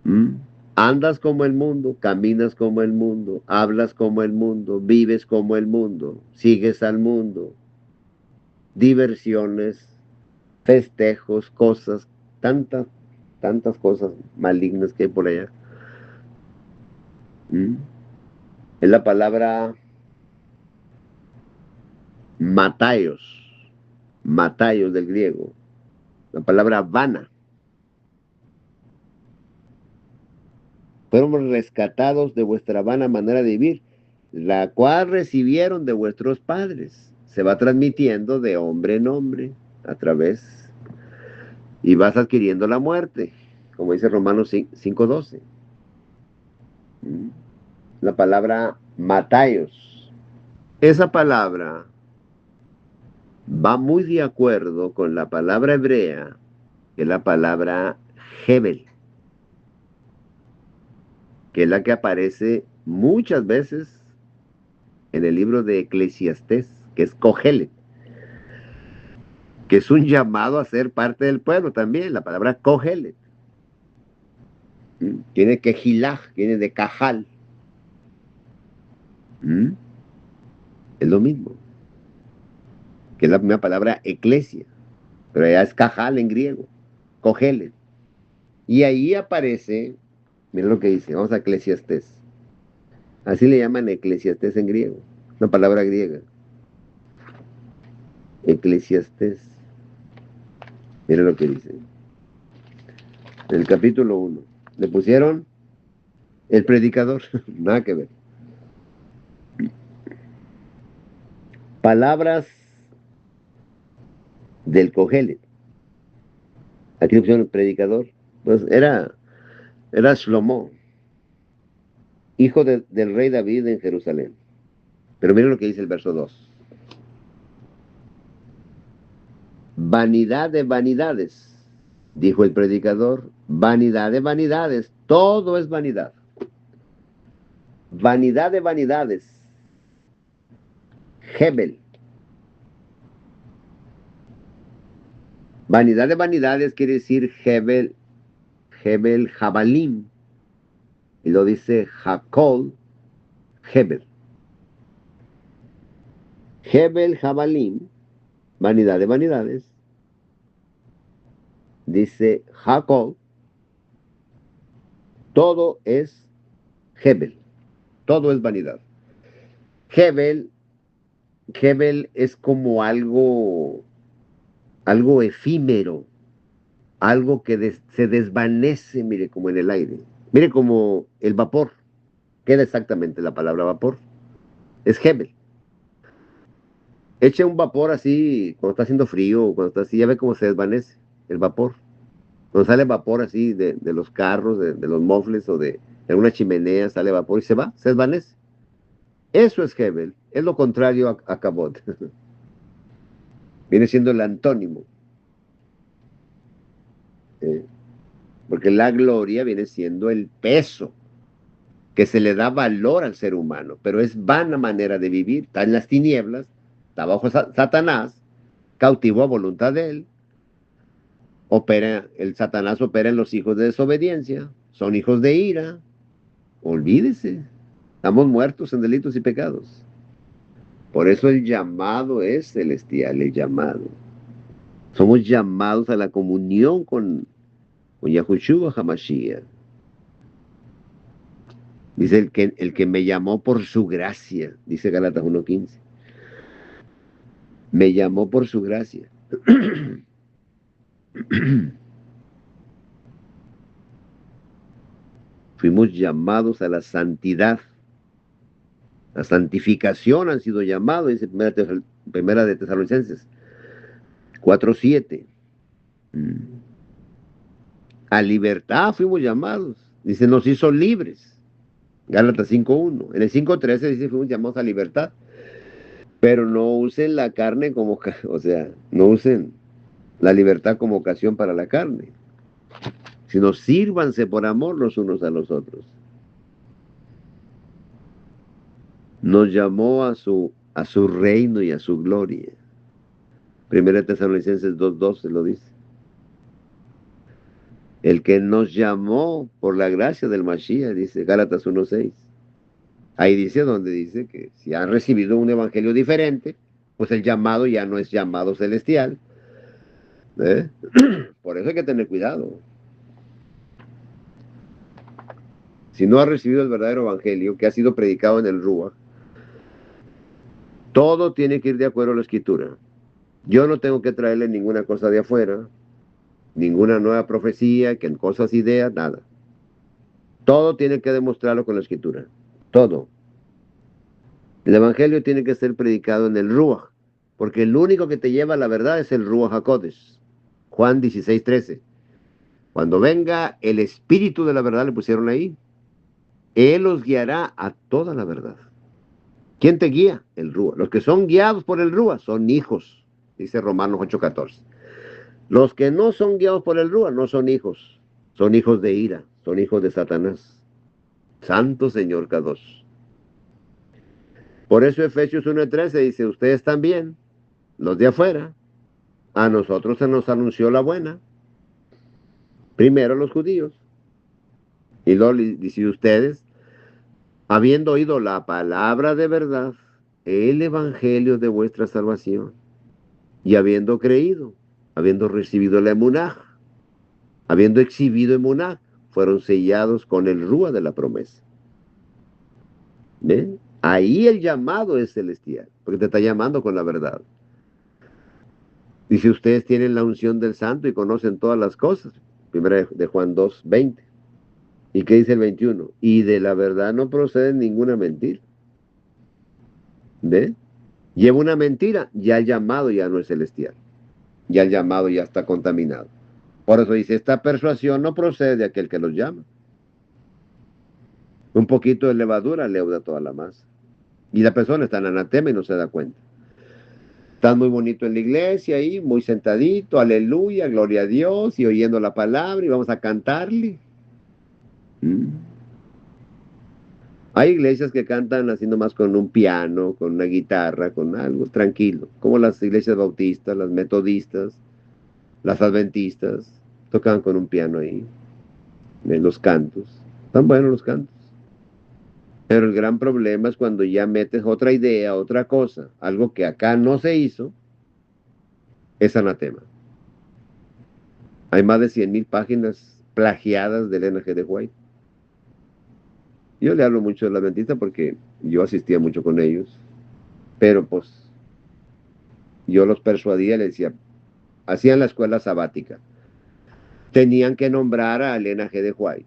Speaker 1: ¿Mm? Andas como el mundo, caminas como el mundo, hablas como el mundo, vives como el mundo, sigues al mundo. Diversiones, festejos, cosas, tantas, tantas cosas malignas que hay por allá. ¿Mm? Es la palabra mataios, mataios del griego, la palabra vana. Fueron rescatados de vuestra vana manera de vivir, la cual recibieron de vuestros padres. Se va transmitiendo de hombre en hombre a través y vas adquiriendo la muerte, como dice Romanos 5:12. La palabra mataios. Esa palabra va muy de acuerdo con la palabra hebrea, que es la palabra Hebel, que es la que aparece muchas veces en el libro de Eclesiastés, que es Cogelet, que es un llamado a ser parte del pueblo también, la palabra Cogelet. Tiene Kejilaj, tiene de Cajal. ¿Mm? Es lo mismo, que es la misma palabra eclesia, pero ya es Cajal en griego, Cogelet. Y ahí aparece, mira lo que dice, vamos a Eclesiastés. Así le llaman Eclesiastés en griego, una palabra griega. Eclesiastés. Mira lo que dice. En el capítulo 1. Le pusieron el predicador. Nada que ver. Palabras del Cogelet. Aquí le pusieron el predicador. Pues era Shlomo, hijo del rey David en Jerusalén. Pero mira lo que dice el verso 2. vanidad de vanidades, dijo el predicador, vanidad de vanidades, todo es vanidad. Vanidad de vanidades, Hebel. Vanidad de vanidades quiere decir Hebel, Hebel Jabalim, y lo dice Hakol, Hebel. Hebel Jabalim, vanidad de vanidades, dice Hakol, todo es Hebel, todo es vanidad. Hebel, Hebel es como algo efímero, algo que se desvanece, mire, como en el aire. Mire como el vapor. Queda exactamente la palabra vapor. Es Hebel. Eche un vapor así cuando está haciendo frío, cuando está así, ya ve cómo se desvanece el vapor. Cuando sale vapor así de los carros, de los mofles o de alguna chimenea, sale vapor y se va, se desvanece. Eso es Hebel. Es lo contrario a Kabod. Viene siendo el antónimo. ¿Eh? Porque la gloria viene siendo el peso que se le da valor al ser humano, pero es vana manera de vivir. Está en las tinieblas, está bajo Satanás, cautivo a voluntad de él. El Satanás opera en los hijos de desobediencia, son hijos de ira. Olvídese, estamos muertos en delitos y pecados. Por eso el llamado es celestial, el llamado. Somos llamados a la comunión con Yahushua Hamashiach. Dice el que me llamó por su gracia, dice Gálatas 1:15. Me llamó por su gracia. Fuimos llamados a la santidad. La santificación han sido llamados, dice primera de Tesalonicenses 4:7. A libertad fuimos llamados. Dice, nos hizo libres. Gálatas 5:1. En el 5:13 dice, fuimos llamados a libertad. Pero no usen la carne como, o sea, no usen la libertad como ocasión para la carne, sino sírvanse por amor los unos a los otros. Nos llamó a su reino y a su gloria. Primera Tesalonicenses 2:12 lo dice. El que nos llamó por la gracia del Mashiach, dice Gálatas 1:6. Ahí dice donde dice que si han recibido un evangelio diferente, pues el llamado ya no es llamado celestial. ¿Eh? Por eso hay que tener cuidado. Si no ha recibido el verdadero evangelio que ha sido predicado en el Ruach, todo tiene que ir de acuerdo a la escritura. Yo no tengo que traerle ninguna cosa de afuera, ninguna nueva profecía, que en cosas, ideas, nada. Todo tiene que demostrarlo con la escritura. Todo. El evangelio tiene que ser predicado en el Ruach, porque el único que te lleva a la verdad es el Ruach HaKodesh. Juan 16:13. Cuando venga el Espíritu de la verdad, le pusieron ahí, Él los guiará a toda la verdad. ¿Quién te guía? El Ruach. Los que son guiados por el Ruach son hijos, dice Romanos 8:14. Los que no son guiados por el Ruach no son hijos de ira, son hijos de Satanás. Santo Señor Kadosh. Por eso Efesios 1:13 dice, ustedes también, los de afuera, a nosotros se nos anunció la buena. Primero los judíos. Y luego dice ustedes, habiendo oído la palabra de verdad, el evangelio de vuestra salvación, y habiendo creído, habiendo recibido la emuná, habiendo exhibido emuná, fueron sellados con el rúa de la promesa. ¿Ven? Ahí el llamado es celestial, porque te está llamando con la verdad. Dice, ustedes tienen la unción del santo y conocen todas las cosas. Primera de Juan 2:20. ¿Y qué dice el 21? Y de la verdad no procede ninguna mentira. ¿Ve? Lleva una mentira, ya el llamado ya no es celestial. Ya el llamado ya está contaminado. Por eso dice, esta persuasión no procede de aquel que los llama. Un poquito de levadura leuda toda la masa. Y la persona está en anatema y no se da cuenta. Estás muy bonito en la iglesia ahí, muy sentadito, aleluya, gloria a Dios, y oyendo la palabra, y vamos a cantarle. ¿Mm? Hay iglesias que cantan haciendo más con un piano, con una guitarra, con algo tranquilo, como las iglesias bautistas, las metodistas, las adventistas, tocan con un piano ahí, en los cantos. Están buenos los cantos. Pero el gran problema es cuando ya metes otra idea, otra cosa, algo que acá no se hizo, es anatema. Hay más de 100,000 páginas plagiadas de Elena G. de White. Yo le hablo mucho de la adventista porque yo asistía mucho con ellos, pero pues yo los persuadía, les decía, hacían la escuela sabática. Tenían que nombrar a Elena G. de White.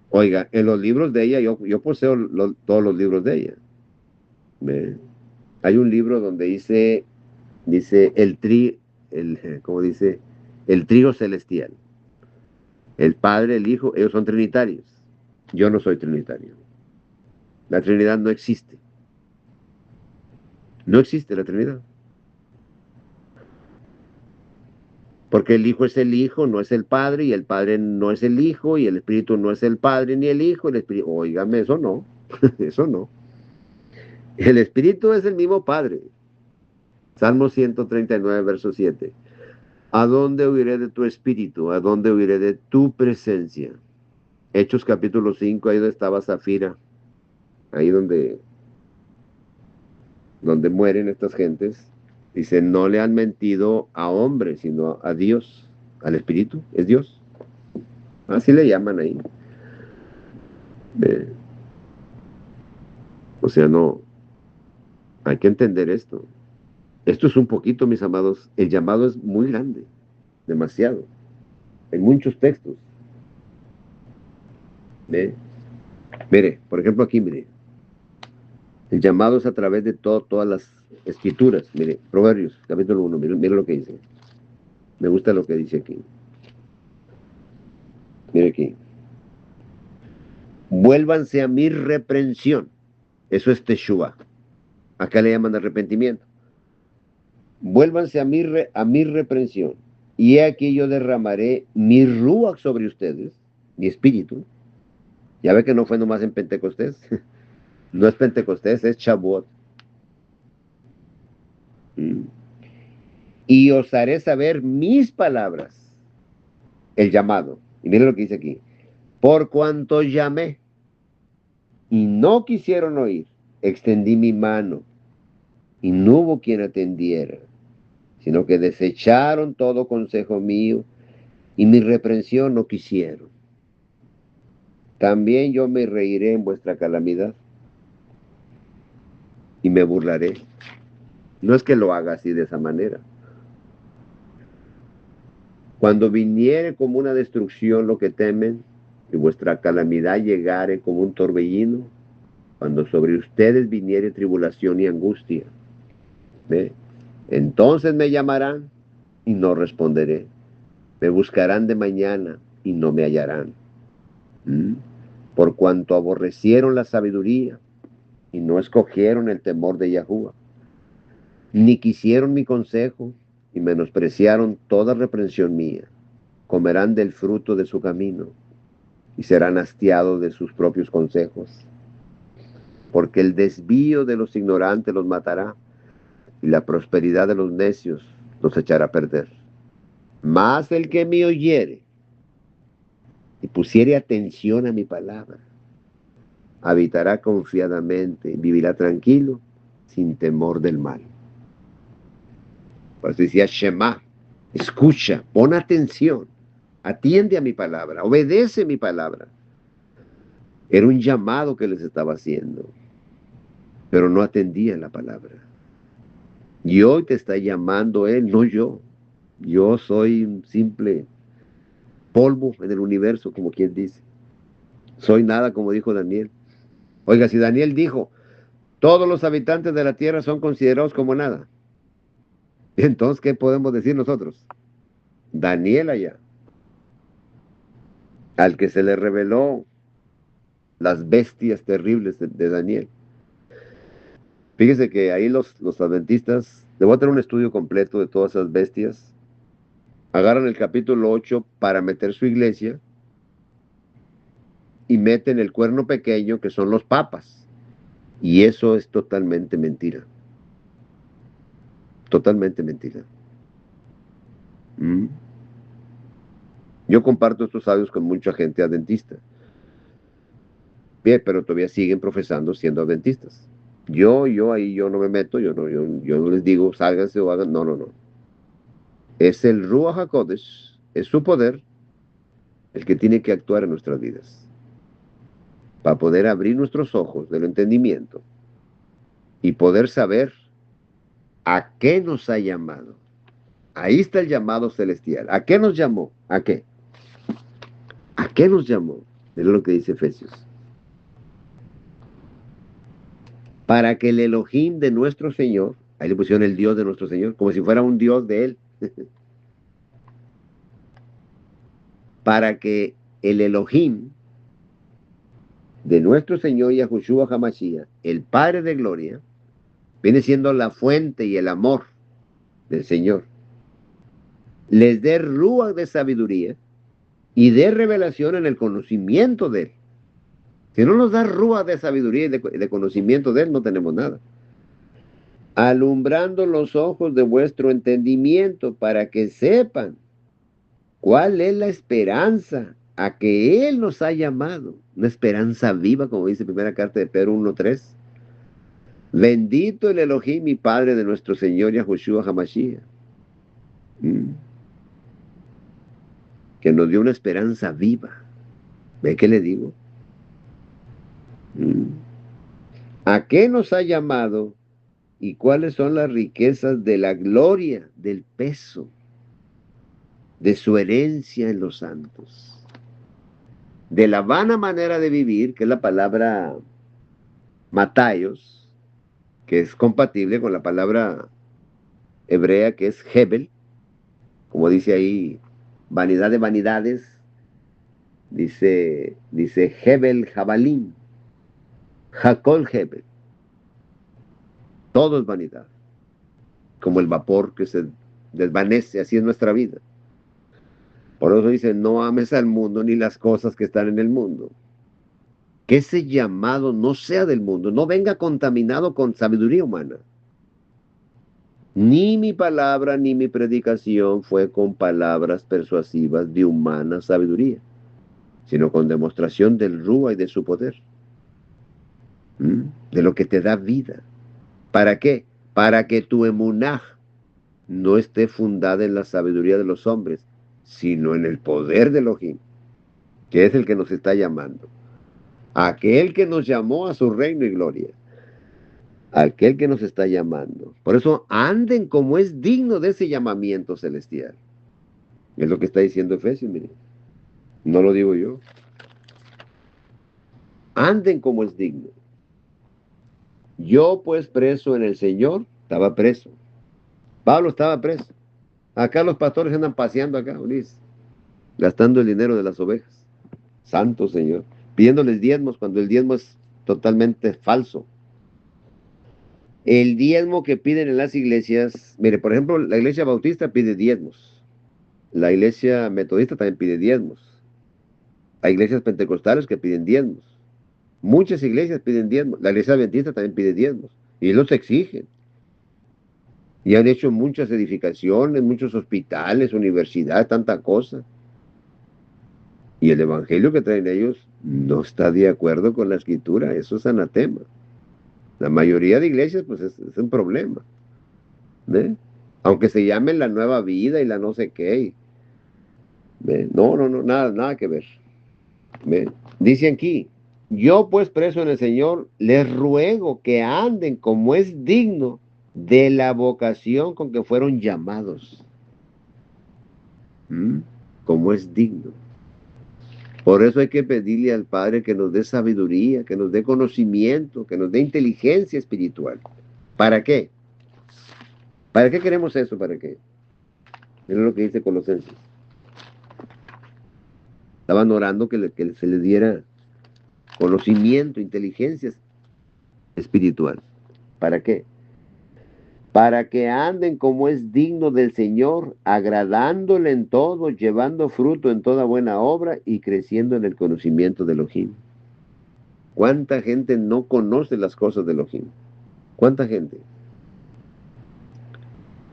Speaker 1: Oiga, en los libros de ella, yo poseo todos los libros de ella. ¿Ve? Hay un libro donde dice ¿cómo dice? El trío celestial. El Padre, el Hijo, ellos son trinitarios. Yo no soy trinitario. La Trinidad no existe. No existe la Trinidad. Porque el Hijo es el Hijo, no es el Padre, y el Padre no es el Hijo, y el Espíritu no es el Padre ni el Hijo, el Espíritu, óigame, eso no, eso no. El Espíritu es el mismo Padre. Salmo 139, verso 7. ¿A dónde huiré de tu espíritu? ¿A dónde huiré de tu presencia? Hechos capítulo 5, ahí donde estaba Zafira, ahí donde mueren estas gentes. Dice, no le han mentido a hombres, sino a Dios, al Espíritu, es Dios. Así le llaman ahí. Eh, o sea, no, hay que entender esto. Esto es un poquito, mis amados. El llamado es muy grande, demasiado, en muchos textos. ¿Ve? Mire, por ejemplo aquí, mire, el llamado es a través de todas las escrituras. Mire, Proverbios, capítulo 1, mire lo que dice. Me gusta lo que dice aquí. Mire aquí. Vuélvanse a mi reprensión. Eso es Teshuvah. Acá le llaman arrepentimiento. Vuélvanse a mi reprensión. Y he aquí yo derramaré mi ruach sobre ustedes, mi espíritu. Ya ve que no fue nomás en Pentecostés. No es Pentecostés, es Shavuot. Mm. Y os haré saber mis palabras. El llamado. Y mire lo que dice aquí. Por cuanto llamé y no quisieron oír, extendí mi mano y no hubo quien atendiera, sino que desecharon todo consejo mío y mi reprensión no quisieron. También yo me reiré en vuestra calamidad y me burlaré. No es que lo haga así de esa manera. Cuando viniere como una destrucción lo que temen, y vuestra calamidad llegare como un torbellino, cuando sobre ustedes viniere tribulación y angustia, ¿ve? Entonces me llamarán y no responderé. Me buscarán de mañana y no me hallarán. ¿Mm? Por cuanto aborrecieron la sabiduría y no escogieron el temor de Yahuwah, ni quisieron mi consejo y menospreciaron toda reprensión mía, comerán del fruto de su camino y serán hastiados de sus propios consejos, porque el desvío de los ignorantes los matará y la prosperidad de los necios los echará a perder. Mas el que me oyere y pusiere atención a mi palabra, habitará confiadamente, vivirá tranquilo, sin temor del mal. Por eso decía Shema, escucha, pon atención, atiende a mi palabra, obedece mi palabra. Era un llamado que les estaba haciendo, pero no atendían la palabra. Y hoy te está llamando Él, no yo. Yo soy un simple polvo en el universo, como quien dice. Soy nada, como dijo Daniel. Oiga, si Daniel dijo, todos los habitantes de la tierra son considerados como nada, entonces, ¿qué podemos decir nosotros? Daniel allá, al que se le reveló las bestias terribles de Daniel. Fíjese que ahí los adventistas Le voy a tener un estudio completo de todas esas bestias. Agarran el capítulo 8 para meter su iglesia y meten el cuerno pequeño, que son los papas. Y eso es totalmente mentira. Totalmente mentira. ¿Mm? Yo comparto estos audios con mucha gente adventista. Bien, pero todavía siguen profesando siendo adventistas. Yo no me meto, yo no les digo sálganse o hagan, no, no, no. Es el Ruach HaKodesh, es su poder el que tiene que actuar en nuestras vidas para poder abrir nuestros ojos del entendimiento y poder saber a qué nos ha llamado. Ahí está el llamado celestial. ¿A qué nos llamó? ¿A qué? ¿A qué nos llamó? Es lo que dice Efesios. Para que el Elohim de nuestro Señor, ahí le pusieron el Dios de nuestro Señor, como si fuera un Dios de él, para que el Elohim de nuestro Señor Yahushua HaMashiach, el Padre de Gloria, viene siendo la fuente y el amor del Señor, les dé rúa de sabiduría y de revelación en el conocimiento de él. Si no nos da rúa de sabiduría y de conocimiento de él, no tenemos nada. Alumbrando los ojos de vuestro entendimiento para que sepan cuál es la esperanza a que él nos ha llamado. Una esperanza viva, como dice primera carta de Pedro 1:3. Bendito el Elohim y Padre de nuestro Señor Yahushua HaMashiach, que nos dio una esperanza viva. ¿Ve qué le digo? ¿A qué nos ha llamado y cuáles son las riquezas de la gloria, del peso, de su herencia en los santos? De la vana manera de vivir, que es la palabra mataios, que es compatible con la palabra hebrea que es Hebel, como dice ahí, vanidad de vanidades, dice Hebel Jabalín, Jacol Hebel, todo es vanidad, como el vapor que se desvanece, así es nuestra vida. Por eso dice, no ames al mundo ni las cosas que están en el mundo. Que ese llamado no sea del mundo, no venga contaminado con sabiduría humana. Ni mi palabra ni mi predicación fue con palabras persuasivas de humana sabiduría, sino con demostración del Rúa y de su poder, de lo que te da vida. ¿Para qué? Para que tu emunaj no esté fundada en la sabiduría de los hombres, sino en el poder de Elohim, que es el que nos está llamando. Aquel que nos llamó a su reino y gloria. Aquel que nos está llamando. Por eso anden como es digno de ese llamamiento celestial. Es lo que está diciendo Efesios, miren. No lo digo yo. Anden como es digno. Yo pues preso en el Señor, estaba preso. Pablo estaba preso. Acá los pastores andan paseando acá, Ulises, gastando el dinero de las ovejas. Santo Señor. Pidiéndoles diezmos cuando el diezmo es totalmente falso. El diezmo que piden en las iglesias, mire, por ejemplo, la iglesia bautista pide diezmos. La iglesia metodista también pide diezmos. Hay iglesias pentecostales que piden diezmos. Muchas iglesias piden diezmos. La iglesia adventista también pide diezmos. Y los exigen. Y han hecho muchas edificaciones, muchos hospitales, universidades, tanta cosa. Y el evangelio que traen ellos no está de acuerdo con la escritura. Eso es anatema. La mayoría de iglesias, pues es un problema. ¿Ve? Aunque se llamen la nueva vida y la no sé qué. ¿Ve? No, no, no, nada, nada que ver. ¿Ve? Dice aquí, yo pues preso en el Señor, les ruego que anden como es digno de la vocación con que fueron llamados. Como es digno. Por eso hay que pedirle al Padre que nos dé sabiduría, que nos dé conocimiento, que nos dé inteligencia espiritual. ¿Para qué? ¿Para qué queremos eso? ¿Para qué? Es lo que dice Colosenses. Estaban orando que se les diera conocimiento, inteligencia espiritual. ¿Para qué? para que anden como es digno del Señor, agradándole en todo, llevando fruto en toda buena obra y creciendo en el conocimiento de Elohim. ¿Cuánta gente no conoce las cosas de Elohim? ¿Cuánta gente?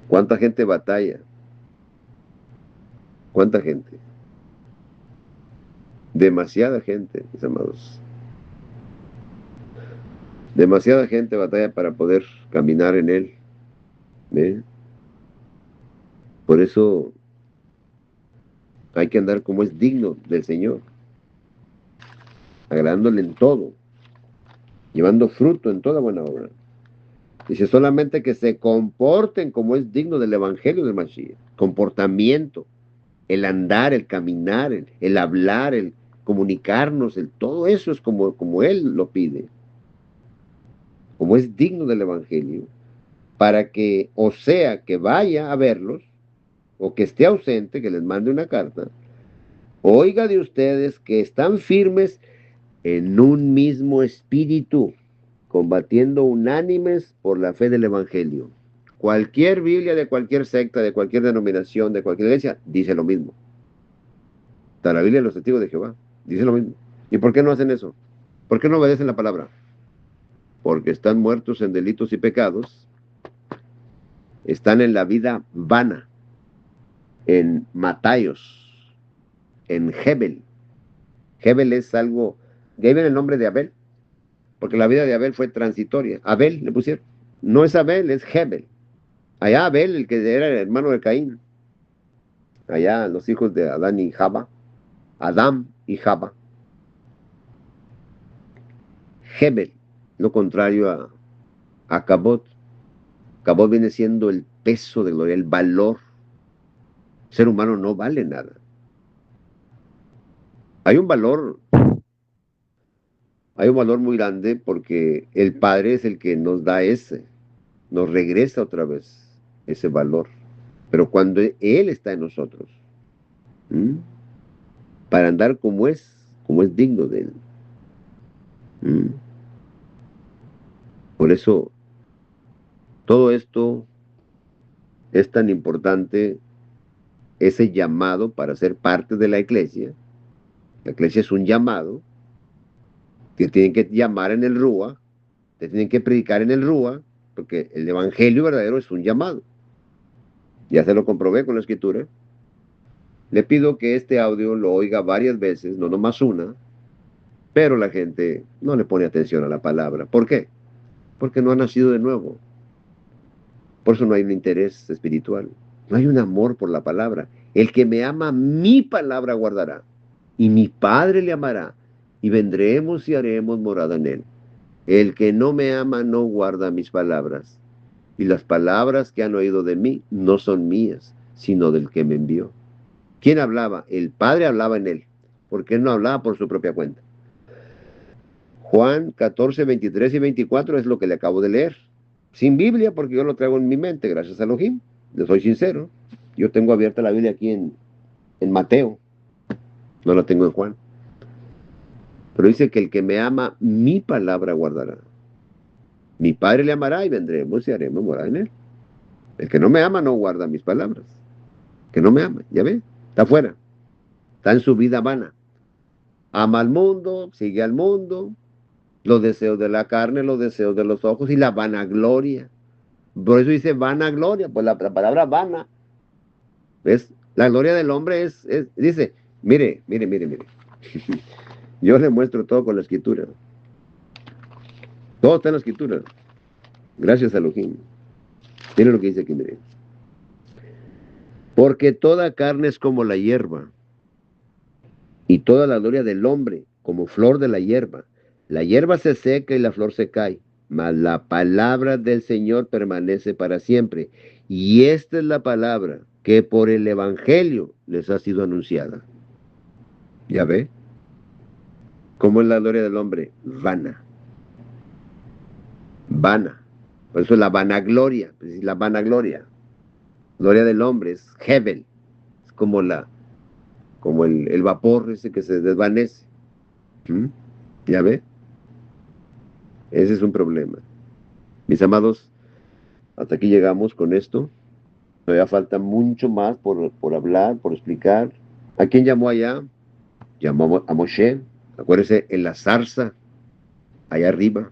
Speaker 1: ¿Cuánta gente batalla? ¿Cuánta gente? Demasiada gente, mis amados. Demasiada gente batalla para poder caminar en él. ¿Ve? Por eso hay que andar como es digno del Señor, agradándole en todo, llevando fruto en toda buena obra. Dice solamente que se comporten como es digno del Evangelio del Mashiach. Comportamiento, el andar, el caminar, el hablar, el comunicarnos, todo eso es como Él lo pide, como es digno del Evangelio, para que, o sea, que vaya a verlos, o que esté ausente, que les mande una carta, oiga de ustedes que están firmes en un mismo espíritu, combatiendo unánimes por la fe del Evangelio. Cualquier Biblia de cualquier secta, de cualquier denominación, de cualquier iglesia, dice lo mismo. Está la Biblia de los testigos de Jehová, dice lo mismo. ¿Y por qué no hacen eso? ¿Por qué no obedecen la palabra? Porque están muertos en delitos y pecados, están en la vida vana, en Matayos, en Hebel. Hebel es algo, de ahí viene el nombre de Abel, porque la vida de Abel fue transitoria. Abel le pusieron. No es Abel, es Hebel. Allá Abel, el que era el hermano de Caín. Allá los hijos de Adán y Java. Adán y Java. Hebel, lo contrario a Cabot. Cabot viene siendo el peso de gloria, el valor. El ser humano no vale nada. Hay un valor, hay un valor muy grande porque el Padre es el que nos da nos regresa otra vez ese valor. Pero cuando Él está en nosotros, ¿m? Para andar como es digno de Él. ¿M? Por eso, todo esto es tan importante, ese llamado para ser parte de la iglesia. La iglesia es un llamado, te tienen que llamar en el Rúa, te tienen que predicar en el Rúa, porque el evangelio verdadero es un llamado. Ya se lo comprobé con la escritura. Le pido que este audio lo oiga varias veces, no nomás una, pero la gente no le pone atención a la palabra. ¿Por qué? Porque no ha nacido de nuevo. Por eso no hay un interés espiritual. No hay un amor por la palabra. El que me ama, mi palabra guardará. Y mi Padre le amará. Y vendremos y haremos morada en él. El que no me ama no guarda mis palabras. Y las palabras que han oído de mí no son mías, sino del que me envió. ¿Quién hablaba? El Padre hablaba en él, porque él no hablaba por su propia cuenta. Juan 14, 23 y 24 es lo que le acabo de leer. Sin Biblia, porque yo lo traigo en mi mente, gracias a Elohim. Le soy sincero. Yo tengo abierta la Biblia aquí en Mateo. No la tengo en Juan. Pero dice que el que me ama, mi palabra guardará. Mi Padre le amará y vendremos y haremos morada en él. El que no me ama no guarda mis palabras. Que no me ama, ya ve, está afuera. Está en su vida vana. Ama al mundo, sigue al mundo, los deseos de la carne, los deseos de los ojos y la vanagloria. Por eso dice vanagloria, pues la palabra vana. ¿Ves? La gloria del hombre dice, mire. Yo le muestro todo con la escritura. Todo está en la escritura. Gracias a Elohim. Mire lo que dice aquí, mire. Porque toda carne es como la hierba, y toda la gloria del hombre como flor de la hierba. La hierba se seca y la flor se cae, mas la palabra del Señor permanece para siempre. Y esta es la palabra que por el Evangelio les ha sido anunciada. ¿Ya ve? ¿Cómo es la gloria del hombre? Vana. Vana. Por eso la vanagloria, la vanagloria. Gloria del hombre es Hebel. Es como el vapor ese que se desvanece. ¿Mm? ¿Ya ve? Ese es un problema. Mis amados, Hasta aquí llegamos con esto. Todavía falta mucho más por hablar, por explicar. ¿A quién llamó allá? Llamó a Moshe. Acuérdese, en la zarza, allá arriba,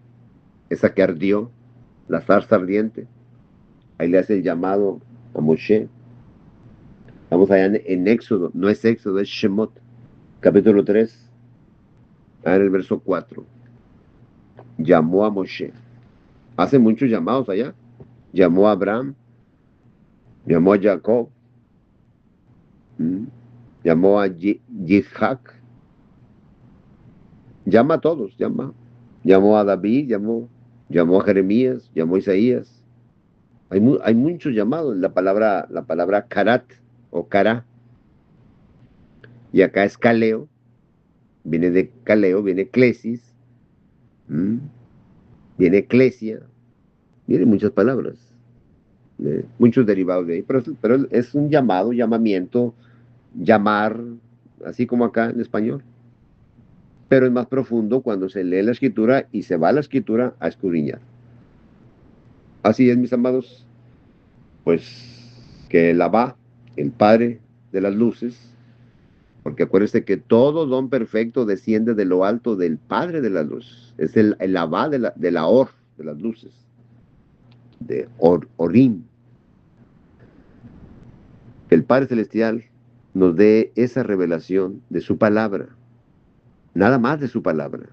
Speaker 1: esa que ardió, la zarza ardiente. Ahí le hace el llamado a Moshe. Vamos allá en Éxodo, no es Éxodo, es Shemot, capítulo 3, en el verso 4. Llamó a Moshe. Hace muchos llamados allá. Llamó a Abraham, llamó a Jacob, llamó a Yitzhak. Llama a todos, llama. Llamó a David, llamó a Jeremías, llamó a Isaías. Hay muchos llamados. La palabra karat o kara, y acá es kaleo, viene de kaleo, viene eclesis, viene eclesia, vienen muchas palabras, muchos derivados de ahí, pero es un llamado, llamamiento, llamar, así como acá en español. Pero es más profundo cuando se lee la escritura y se va a la escritura a escudriñar. Así es, mis amados, pues que el Abba, el Padre de las luces, porque acuérdense que todo don perfecto desciende de lo alto del Padre de las luces, es el Abba de la Or, de las luces, de Orim. Que el Padre Celestial nos dé esa revelación de su palabra, nada más de su palabra,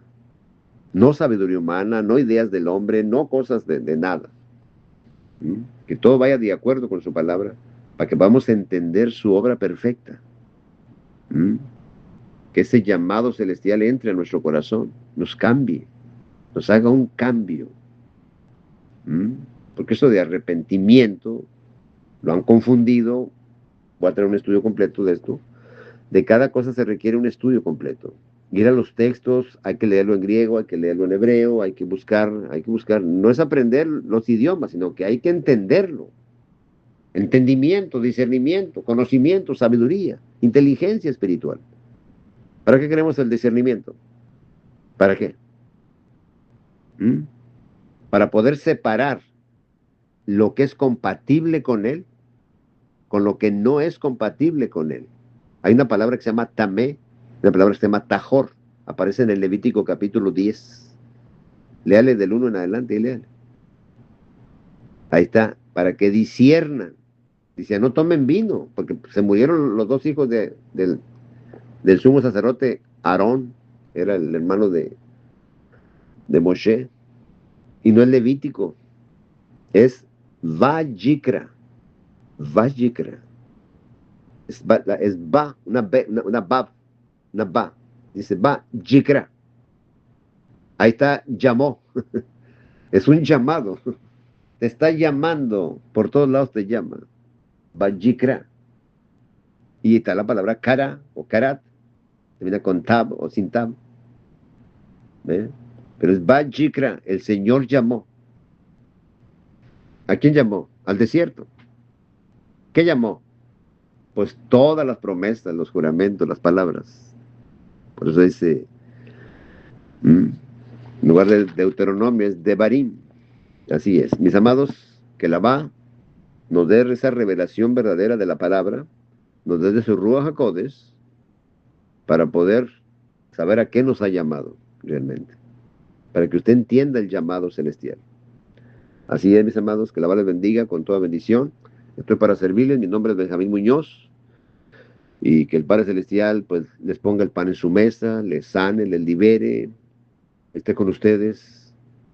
Speaker 1: no sabiduría humana, no ideas del hombre, no cosas de nada. Que todo vaya de acuerdo con su palabra, para que podamos entender su obra perfecta. Que ese llamado celestial entre a nuestro corazón, nos cambie, nos haga un cambio. Porque eso de arrepentimiento lo han confundido. Voy a traer un estudio completo de esto. De cada cosa se requiere un estudio completo. Ir a los textos, hay que leerlo en griego, hay que leerlo en hebreo, hay que buscar. No es aprender los idiomas, sino que hay que entenderlo. Entendimiento, discernimiento, conocimiento, sabiduría, inteligencia espiritual. ¿Para qué queremos el discernimiento? ¿Para qué? Para poder separar lo que es compatible con él con lo que no es compatible con él. Hay una palabra que se llama tamé, una palabra que se llama tajor, aparece en el Levítico capítulo 10. Léale del 1 en adelante y léale. Ahí está, para que disciernan. Dice, no tomen vino, porque se murieron los dos hijos del sumo sacerdote Aarón, era el hermano de Moshe, y no es Levítico, es Vayikra. Vayikra. Es ba, una ba. Dice Vayikra. Ahí está, llamó. Es un llamado. Te está llamando, por todos lados te llama. Vayikra. Y está la palabra kara o karat, termina con tab o sin tab. ¿Ve? Pero es Vayikra, el Señor llamó. ¿A quién llamó? Al desierto. ¿Qué llamó? Pues todas las promesas, los juramentos, las palabras. Por eso dice, en lugar de Deuteronomio es Devarim. Así es. Mis amados, que la va nos dé esa revelación verdadera de la palabra, nos dé de su Ruach HaKodesh, para poder saber a qué nos ha llamado realmente. Para que usted entienda el llamado celestial. Así es, mis amados, que la les bendiga con toda bendición. Estoy para servirles, mi nombre es Benjamín Muñoz, y que el Padre Celestial pues les ponga el pan en su mesa, les sane, les libere, esté con ustedes,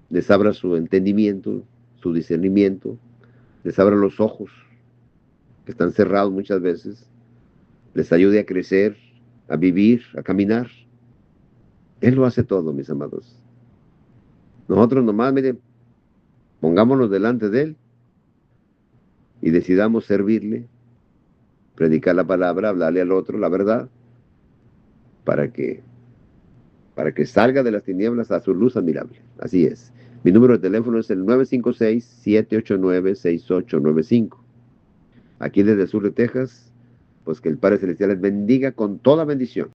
Speaker 1: les abra su entendimiento, su discernimiento, les abra los ojos, que están cerrados muchas veces, les ayude a crecer, a vivir, a caminar. Él lo hace todo, mis amados. Nosotros nomás, miren, pongámonos delante de Él y decidamos servirle, predicar la palabra, hablarle al otro la verdad, para que salga de las tinieblas a su luz admirable. Así es. Mi número de teléfono es el 956-789-6895. Aquí desde el sur de Texas, pues que el Padre Celestial les bendiga con toda bendición.